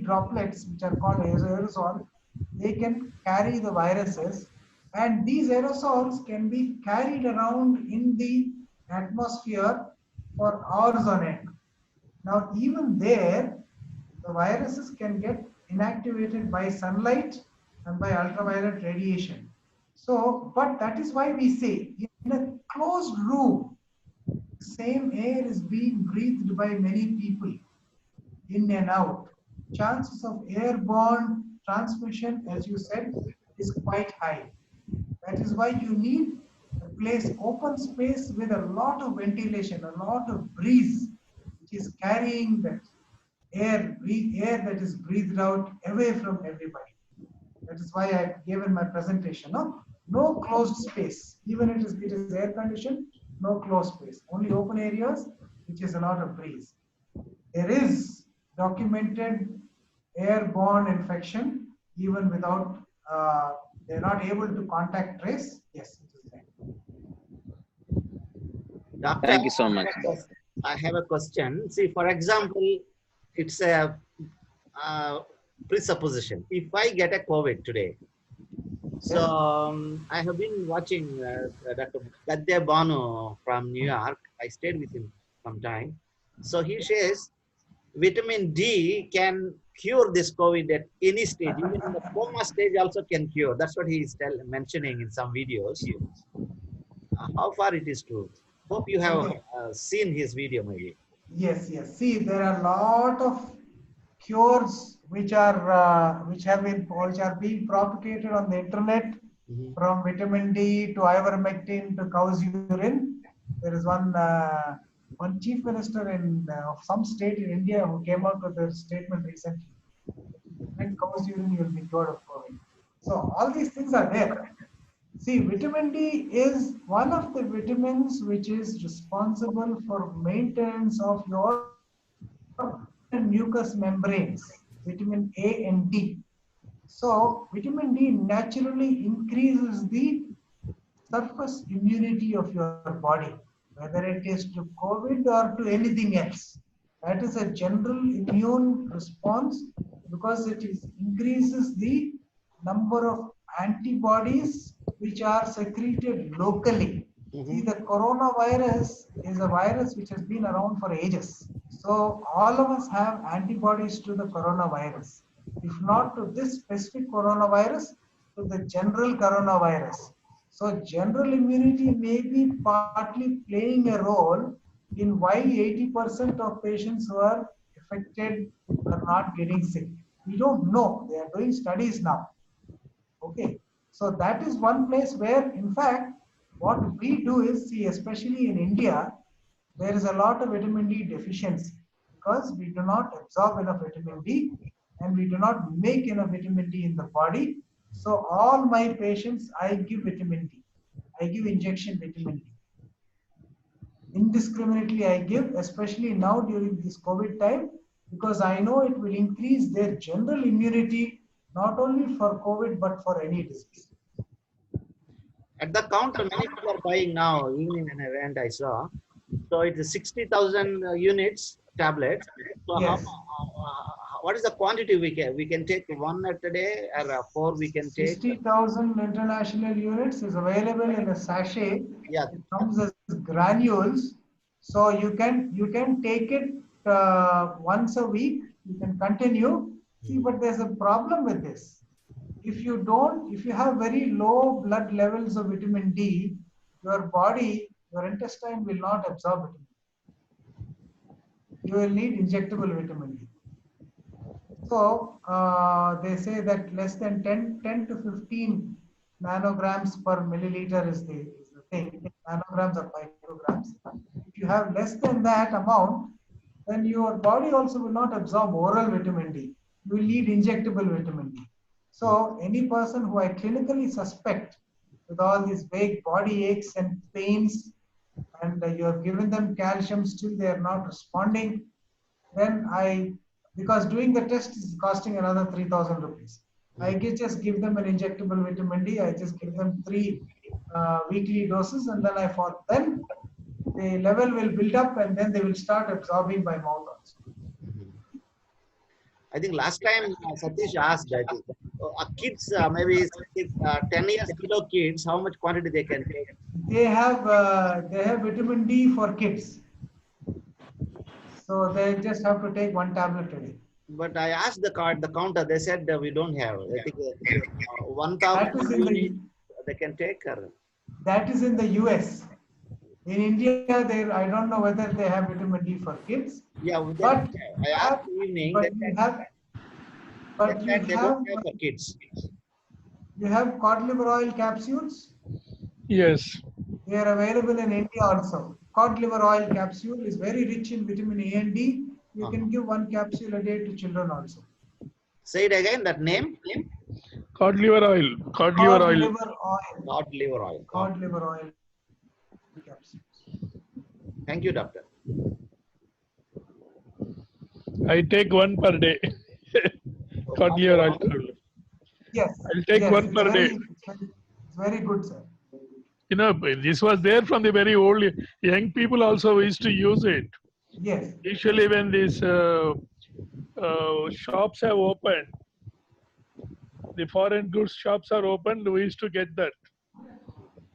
droplets which are called aerosol. They can carry the viruses, And these aerosols can be carried around in the atmosphere for hours on end. Now, even there, the viruses can get inactivated by sunlight and by ultraviolet radiation. So, but that is why we say in a closed room, same air is being breathed by many people in and out. Chances of airborne transmission, as you said, is quite high. That is why you need a place, open space with a lot of ventilation, a lot of breeze, which is carrying that air that is breathed out away from everybody. That is why I gave in my presentation. No closed space. Even it is air conditioned, no closed space. Only open areas, which is a lot of breeze. There is documented airborne infection even without they're not able to contact trace. Yes, it is there. Doctor, Thank you so much. I have a question. See, for example, it's a presupposition. If I get a COVID today, so I have been watching Dr. Gadya Banu from New York. I stayed with him some time. So he says vitamin D can cure this COVID at any stage, even in the coma stage also can cure. That's what he is mentioning in some videos. How far it is true? Hope you have Okay. seen his video maybe. Yes, yes. See, there are a lot of cures which are being propagated on the internet, Mhm. from vitamin D to ivermectin to cow's urine. There is one chief minister of some state in India who came out with a statement recently. If you drink cow's urine, you will be cured of COVID. So all these things are there. See, vitamin D is one of the vitamins which is responsible for maintenance of your mucous membranes, vitamin A and D. So, vitamin D naturally increases the surface immunity of your body, whether it is to COVID or to anything else. That is a general immune response because increases the number of antibodies which are secreted locally. See, Mhm. the coronavirus is a virus which has been around for ages. So all of us have antibodies to the coronavirus. If not to this specific coronavirus, to the general coronavirus. So general immunity may be partly playing a role in why 80% of patients who are affected are not getting sick. We don't know. They are doing studies now. Okay. So that is one place where, in fact, what we do is see, especially in India, there is a lot of vitamin D deficiency because we do not absorb enough vitamin D and we do not make enough vitamin D in the body. So all my patients, I give vitamin D. I give injection vitamin D. Indiscriminately, I give, especially now during this COVID time, because I know it will increase their general immunity, not only for COVID, but for any disease. At the counter, many people are buying now, even in an event I saw. So it is 60,000 units tablets. So Yes. what is the quantity we can? We can take one at a day, or four we can take. 60,000 international units is available in a sachet. Yeah. It comes as granules, so you can take it once a week. You can continue. See, but there's a problem with this. If you have very low blood levels of vitamin D, your body, your intestine will not absorb it. You will need injectable vitamin D. So they say that less than 10 to 15 nanograms per milliliter is the thing. Nanograms or micrograms. If you have less than that amount, then your body also will not absorb oral vitamin D. You will need injectable vitamin D. So any person who I clinically suspect with all these vague body aches and pains, and you have given them calcium, still they are not responding, then because doing the test is costing another 3,000 rupees. I just give them an injectable vitamin D. I just give them 3 weekly doses, and then the level will build up, and then they will start absorbing by mouth also. I think last time Satish asked that kids, maybe 10 years below kids, how much quantity they can take. They have vitamin D for kids, so they just have to take one tablet a day. But I asked the counter, they said we don't have. I think 1,000 That is in units the they can take. Or, that is in the US. In India, there I don't know whether they have vitamin D for kids, yeah, they don't but have. I asked evening, but they said they don't have for kids. you have cod liver oil capsules. Yes. They are available in India also. Cod liver oil capsule is very rich in vitamin A and D. You can give one capsule a day to children also. Say it again, that name? Cod liver oil. Cod liver Cod oil. liver oil. Cod liver oil. Cod liver oil capsules. Thank you, doctor. I take one per day. Cod liver oil. Yes. I'll take yes, one per day. It's very good, sir. You know, this was there from the very old. Young people also used to use it. Yes. Usually when these shops have opened, the foreign goods shops are opened, we used to get that.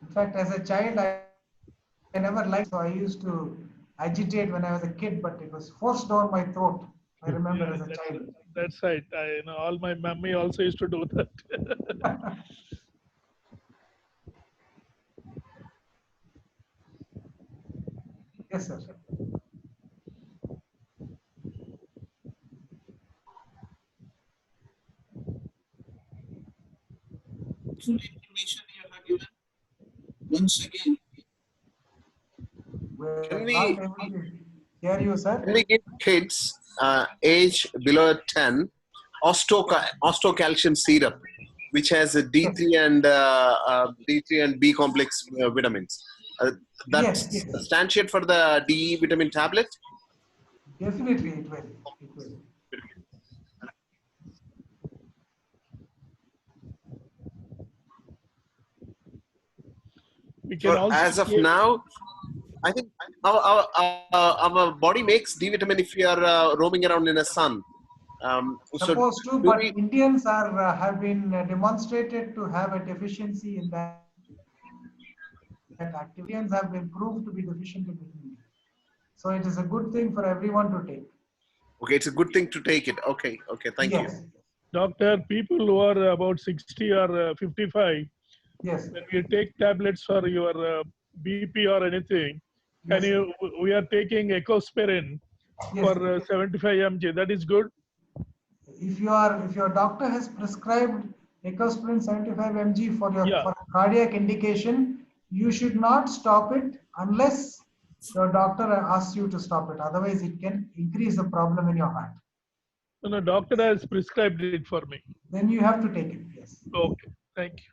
In fact, as a child, I never liked, so I used to agitate when I was a kid, but it was forced down my throat. I remember as a child. That's right. All my mummy also used to do that. Yes, sir. Information you have given once again. We're Can we- not able to hear you, sir. Can we give kids age below 10 ostocalcium syrup, which has a D3 and B complex vitamins? That's Yes, yes. substantiate for the D vitamin tablet. Definitely, it will. It will. We can So also as of give- now, I think our body makes D vitamin if we are roaming around in the sun. So Supposed to, do but we- Indians have been demonstrated to have a deficiency in that activity. Indians have been proved to be deficient in vitamin D. So it is a good thing for everyone to take. Okay, it's a good thing to take it. Okay, thank you. Yes. Doctor, people who are about 60 or 55, Yes. when you take tablets for your BP or anything, Yes. we are taking ecospirin Yes. for 75 mg. That is good. If your doctor has prescribed ecosprin 75 mg for Yeah. for cardiac indication, you should not stop it unless your doctor asks you to stop it. Otherwise, it can increase the problem in your heart. No, doctor has prescribed it for me. Then you have to take it. Yes. Okay, thank you.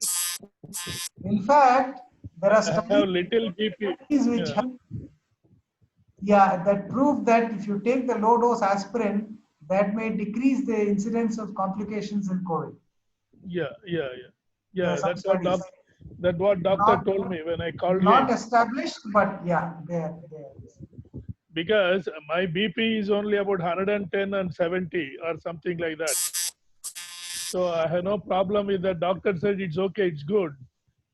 In fact, there are I have studies little BP. which Yeah. that prove that if you take the low dose aspirin, that may decrease the incidence of complications in COVID. Yeah. There are some That's what studies. doctor Not- told me when I called Not him. established, but yeah, there. Because my BP is only about 110 and 70 or something like that. So I have no problem with that. Doctor said it's okay, it's good.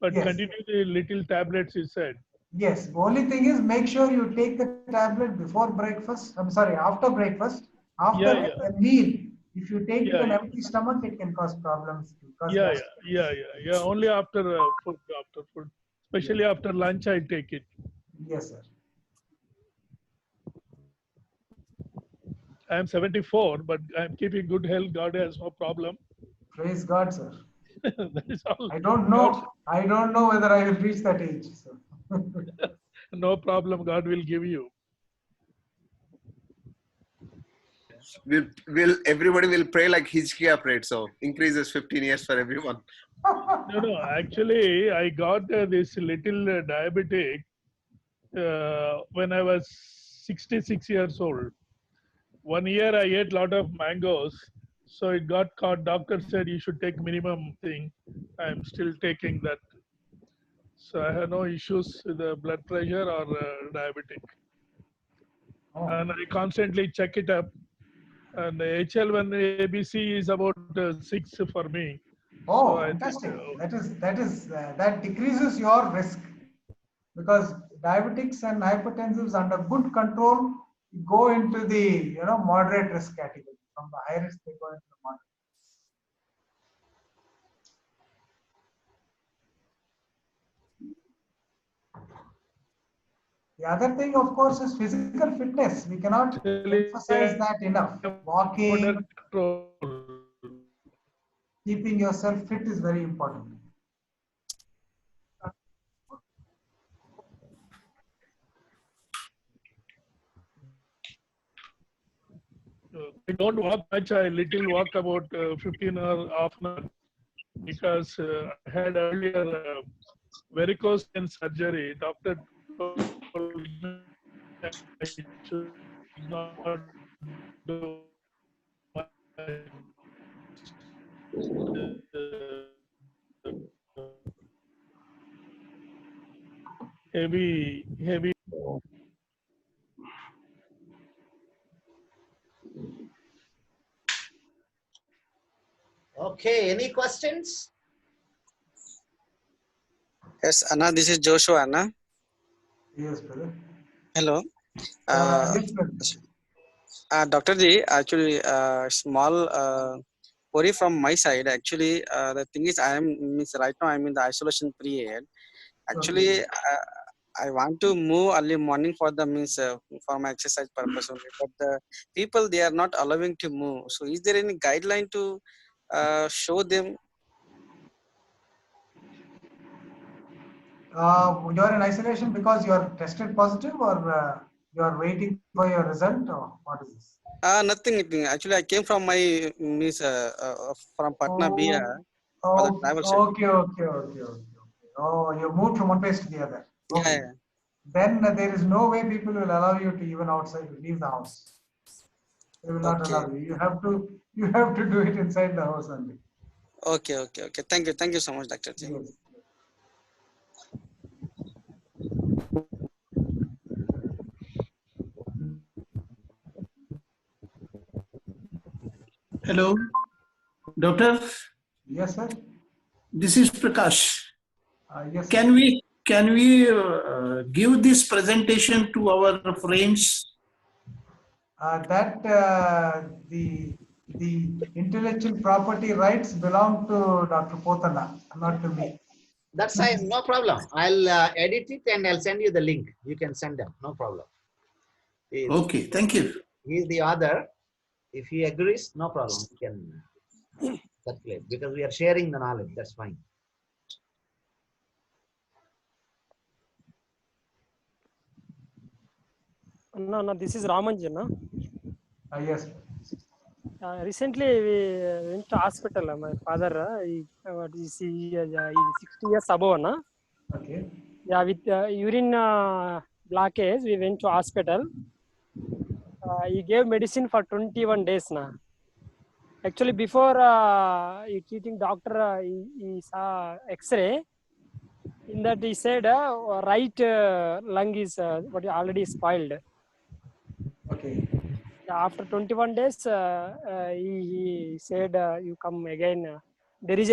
But Yes. continue the little tablets, he said. Yes. The only thing is make sure you take the tablet before breakfast. I'm sorry, after breakfast, after Yeah. a meal. If you take it Yeah, on yeah. empty stomach, it can cause problems. Yeah. Only after food, especially after lunch, I take it. Yes, sir. I am 74, but I am keeping good health. God has no problem. Praise God, sir. That is all. I don't know. I don't know whether I will reach that age. So. No problem. God will give you. Will everybody will pray like Hizkiah prayed? So increases 15 years for everyone. No. Actually, I got this little diabetic when I was 66 years old. 1 year I ate lot of mangoes, so it got caught. Doctor said you should take minimum thing. I'm still taking that. So I have no issues with the blood pressure or diabetic. Oh, And I constantly check it up. and HL1ABC is about 6 for me. Oh, So I think, fantastic. That decreases your risk because diabetics and hypertensives under good control go into the moderate risk category. From the high risk they go into the moderate. The other thing, of course, is physical fitness. We cannot emphasize that enough. Walking, control. keeping yourself fit is very important. I don't walk much. I little walk about 15 or half an hour because I had earlier varicose vein surgery. Doctor told me I should not do much heavy. Okay, any questions? Yes, Anna, this is Joshua, Anna. Yes, brother. Hello. Yes, brother. Dr. Ji, actually, small query from my side. Actually, the thing is, right now I'm in the isolation period. Actually, I want to move early morning for the for my exercise purpose only. But the people, they are not allowing to move. So, is there any guideline to show them? You're in isolation because you're tested positive, or you're waiting for your result, or what is this? Nothing. Actually, I came from my from Patna, Bihar, for the travel study. Okay. Oh, you moved from one place to the other. Okay. Yeah. Then there is no way people will allow you to even outside leave the house. They will not allow you. You have to do it inside the house only. Okay. Thank you so much, Dr. Ji. Yes. Hello, Doctor. Yes, sir. This is Prakash. Yes. Can we give this presentation to our friends? The intellectual property rights belong to Dr. Potana, not to me. That's fine, no problem. I'll edit it and I'll send you the link. You can send them, no problem. Okay, thank you. He's the author. If he agrees, no problem. We can circulate because we are sharing the knowledge. That's fine. No, this is Ramanjan. Yes. Recently, we went to hospital. My father, he's 60 years above. Na? Okay. Yeah, with urine blockage, we went to hospital. He gave medicine for 21 days. Na? Actually, before treating doctor, he saw X-ray. In that, he said right lung is already spoiled. Okay. After 21 days, he said, "You come again. There is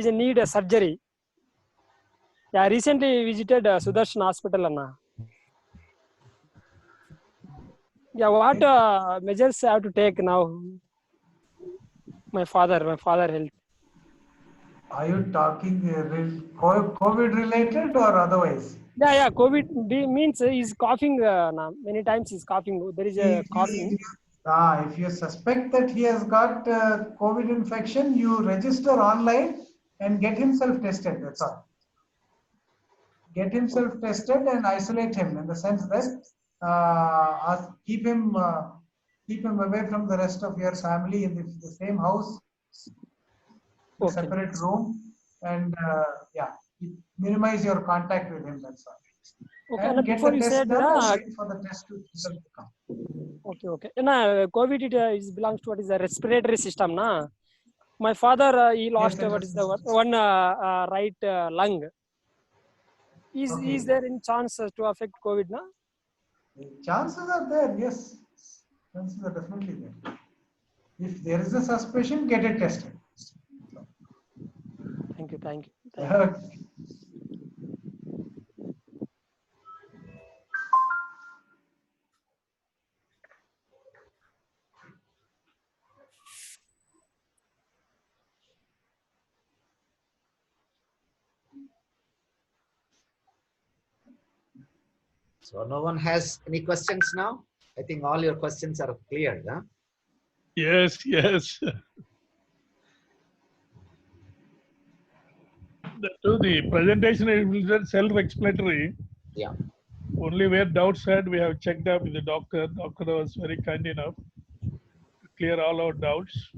a need a surgery." Yeah, recently visited Sudarshan Hospital, Anna. Yeah, what measures have to take now? My father health. Are you talking COVID related or otherwise? Yeah. COVID means he's coughing. Many times he's coughing. There is a coughing. If you suspect that he has got COVID infection, you register online and get himself tested. That's all. Get himself tested and isolate him in the sense that keep him away from the rest of your family in the same house, Okay. separate room, and minimize your contact with him. That's all. Okay. And get the test done and wait for the test to come. Okay. COVID it belongs to what is the respiratory system, na? My father he lost one right lung. Is there any chance to affect COVID, na? Chances are there, yes. Chances are definitely there. If there is a suspicion, get it tested. Thank you. Thank you. Thank you. Okay. So no one has any questions now? I think all your questions are clear. Huh? Yes, yes. The presentation is self-explanatory. Yeah. Only where doubts had, we have checked up with the doctor. Doctor was very kind enough to clear all our doubts.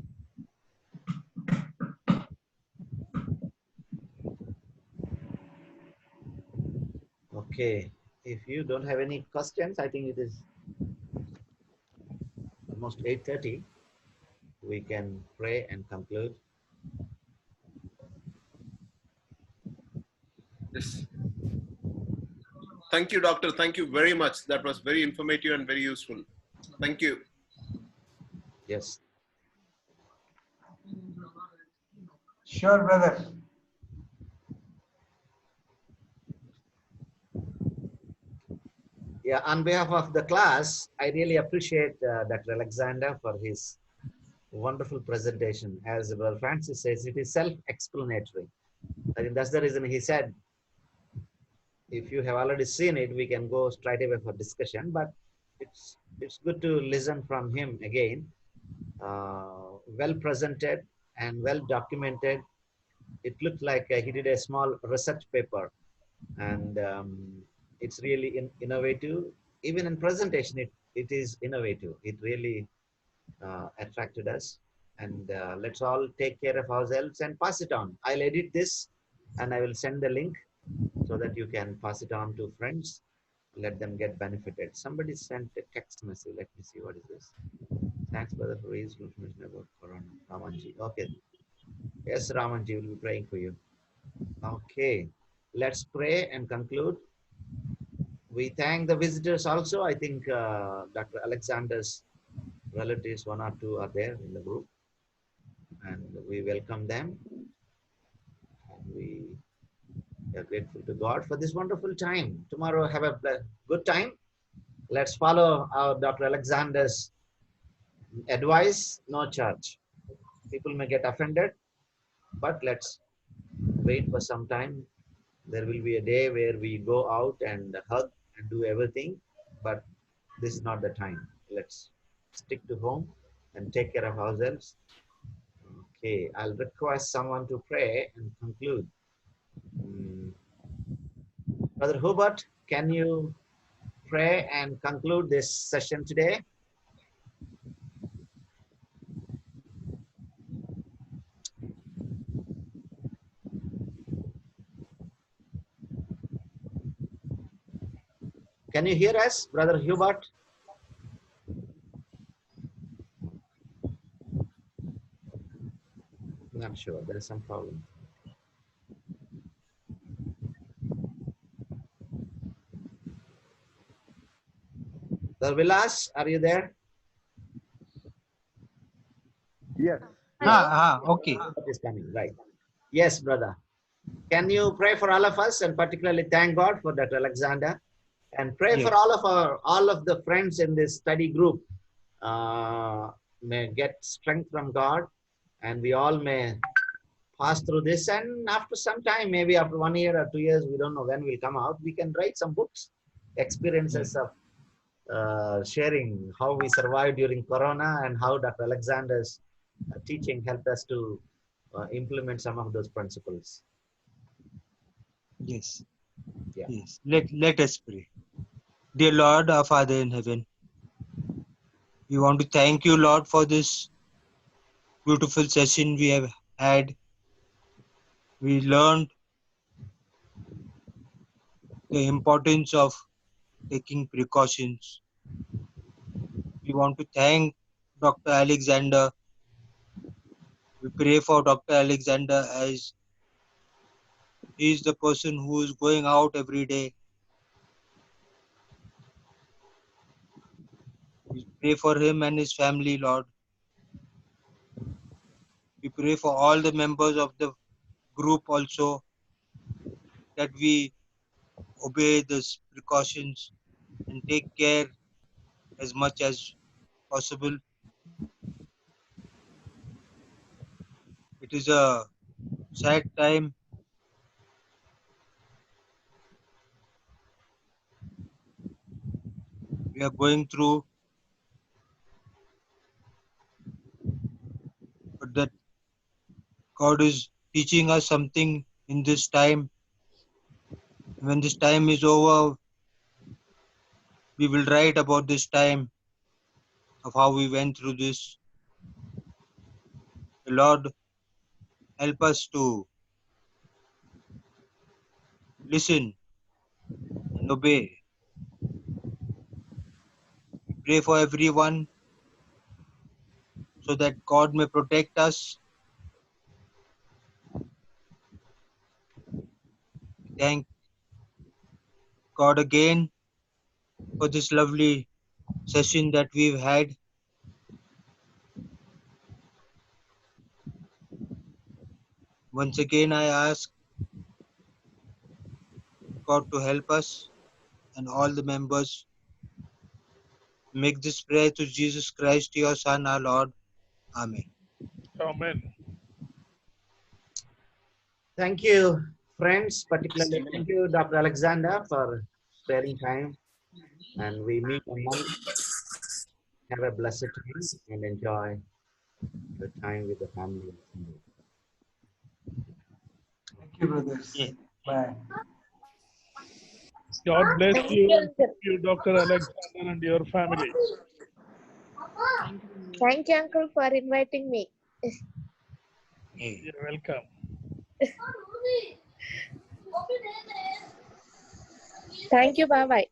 Okay. If you don't have any questions, I think it is almost 8:30. We can pray and conclude. Yes. Thank you, doctor. Thank you very much. That was very informative and very useful. Thank you. Yes. Sure, brother. Yeah, on behalf of the class, I really appreciate Dr. Alexander for his wonderful presentation. As Brother Francis says, it is self-explanatory. I think that's the reason he said, if you have already seen it, we can go straight away for discussion, but it's good to listen from him again. Well presented and well documented. It looked like he did a small research paper, and it's really innovative. Even in presentation, it is innovative. It really attracted us. And let's all take care of ourselves and pass it on. I'll edit this and I will send the link so that you can pass it on to friends. Let them get benefited. Somebody sent a text message. Let me see, what is this? Thanks, brother, for his information about Corona. Ramanji. Okay. Yes, Ramanji will be praying for you. Okay. Let's pray and conclude. We thank the visitors also. I think Dr. Alexander's relatives, one or two, are there in the group. And we welcome them. And we are grateful to God for this wonderful time. Tomorrow, have a good time. Let's follow our Dr. Alexander's advice, no charge. People may get offended, but let's wait for some time. There will be a day where we go out and hug and do everything, but this is not the time. Let's stick to home and take care of ourselves. Okay, I'll request someone to pray and conclude. Brother Hubert, can you pray and conclude this session today? Can you hear us, Brother Hubert? Not sure. There is some problem. Brother Vilas, are you there? Yes. Okay. What is coming? Right. Yes, brother. Can you pray for all of us and particularly thank God for Dr. Alexander and pray for all of the friends in this study group may get strength from God and we all may pass through this, and after some time, maybe after 1 year or 2 years, we don't know when we'll come out, we can write some books, experiences of sharing how we survived during Corona and how Dr. Alexander's teaching helped us to implement some of those principles. Yes. Yeah. Yes. Let us pray. Dear Lord, our Father in heaven, we want to thank you, Lord, for this beautiful session we have had. We learned the importance of taking precautions. We want to thank Dr. Alexander. We pray for Dr. Alexander as he is the person who is going out every day. We pray for him and his family, Lord. We pray for all the members of the group also, that we obey these precautions and take care as much as possible. It is a sad time. We are going through, but that God is teaching us something in this time. When this time is over, we will write about this time of how we went through this. The Lord help us to listen and obey. We pray for everyone so that God may protect us. We thank God again for this lovely session that we've had. Once again, I ask God to help us and all the members. Make this prayer to Jesus Christ, your Son, our Lord. Amen. Amen. Thank you, friends, particularly thank you, Dr. Alexander, for sparing time. And we meet on Monday. Have a blessed time and enjoy your time with the family. Thank you, brothers. Yeah. Bye. God bless you, Dr. Alexander, and your family. Thank you, Uncle, for inviting me. Hey. You're welcome. Thank you. Bye bye.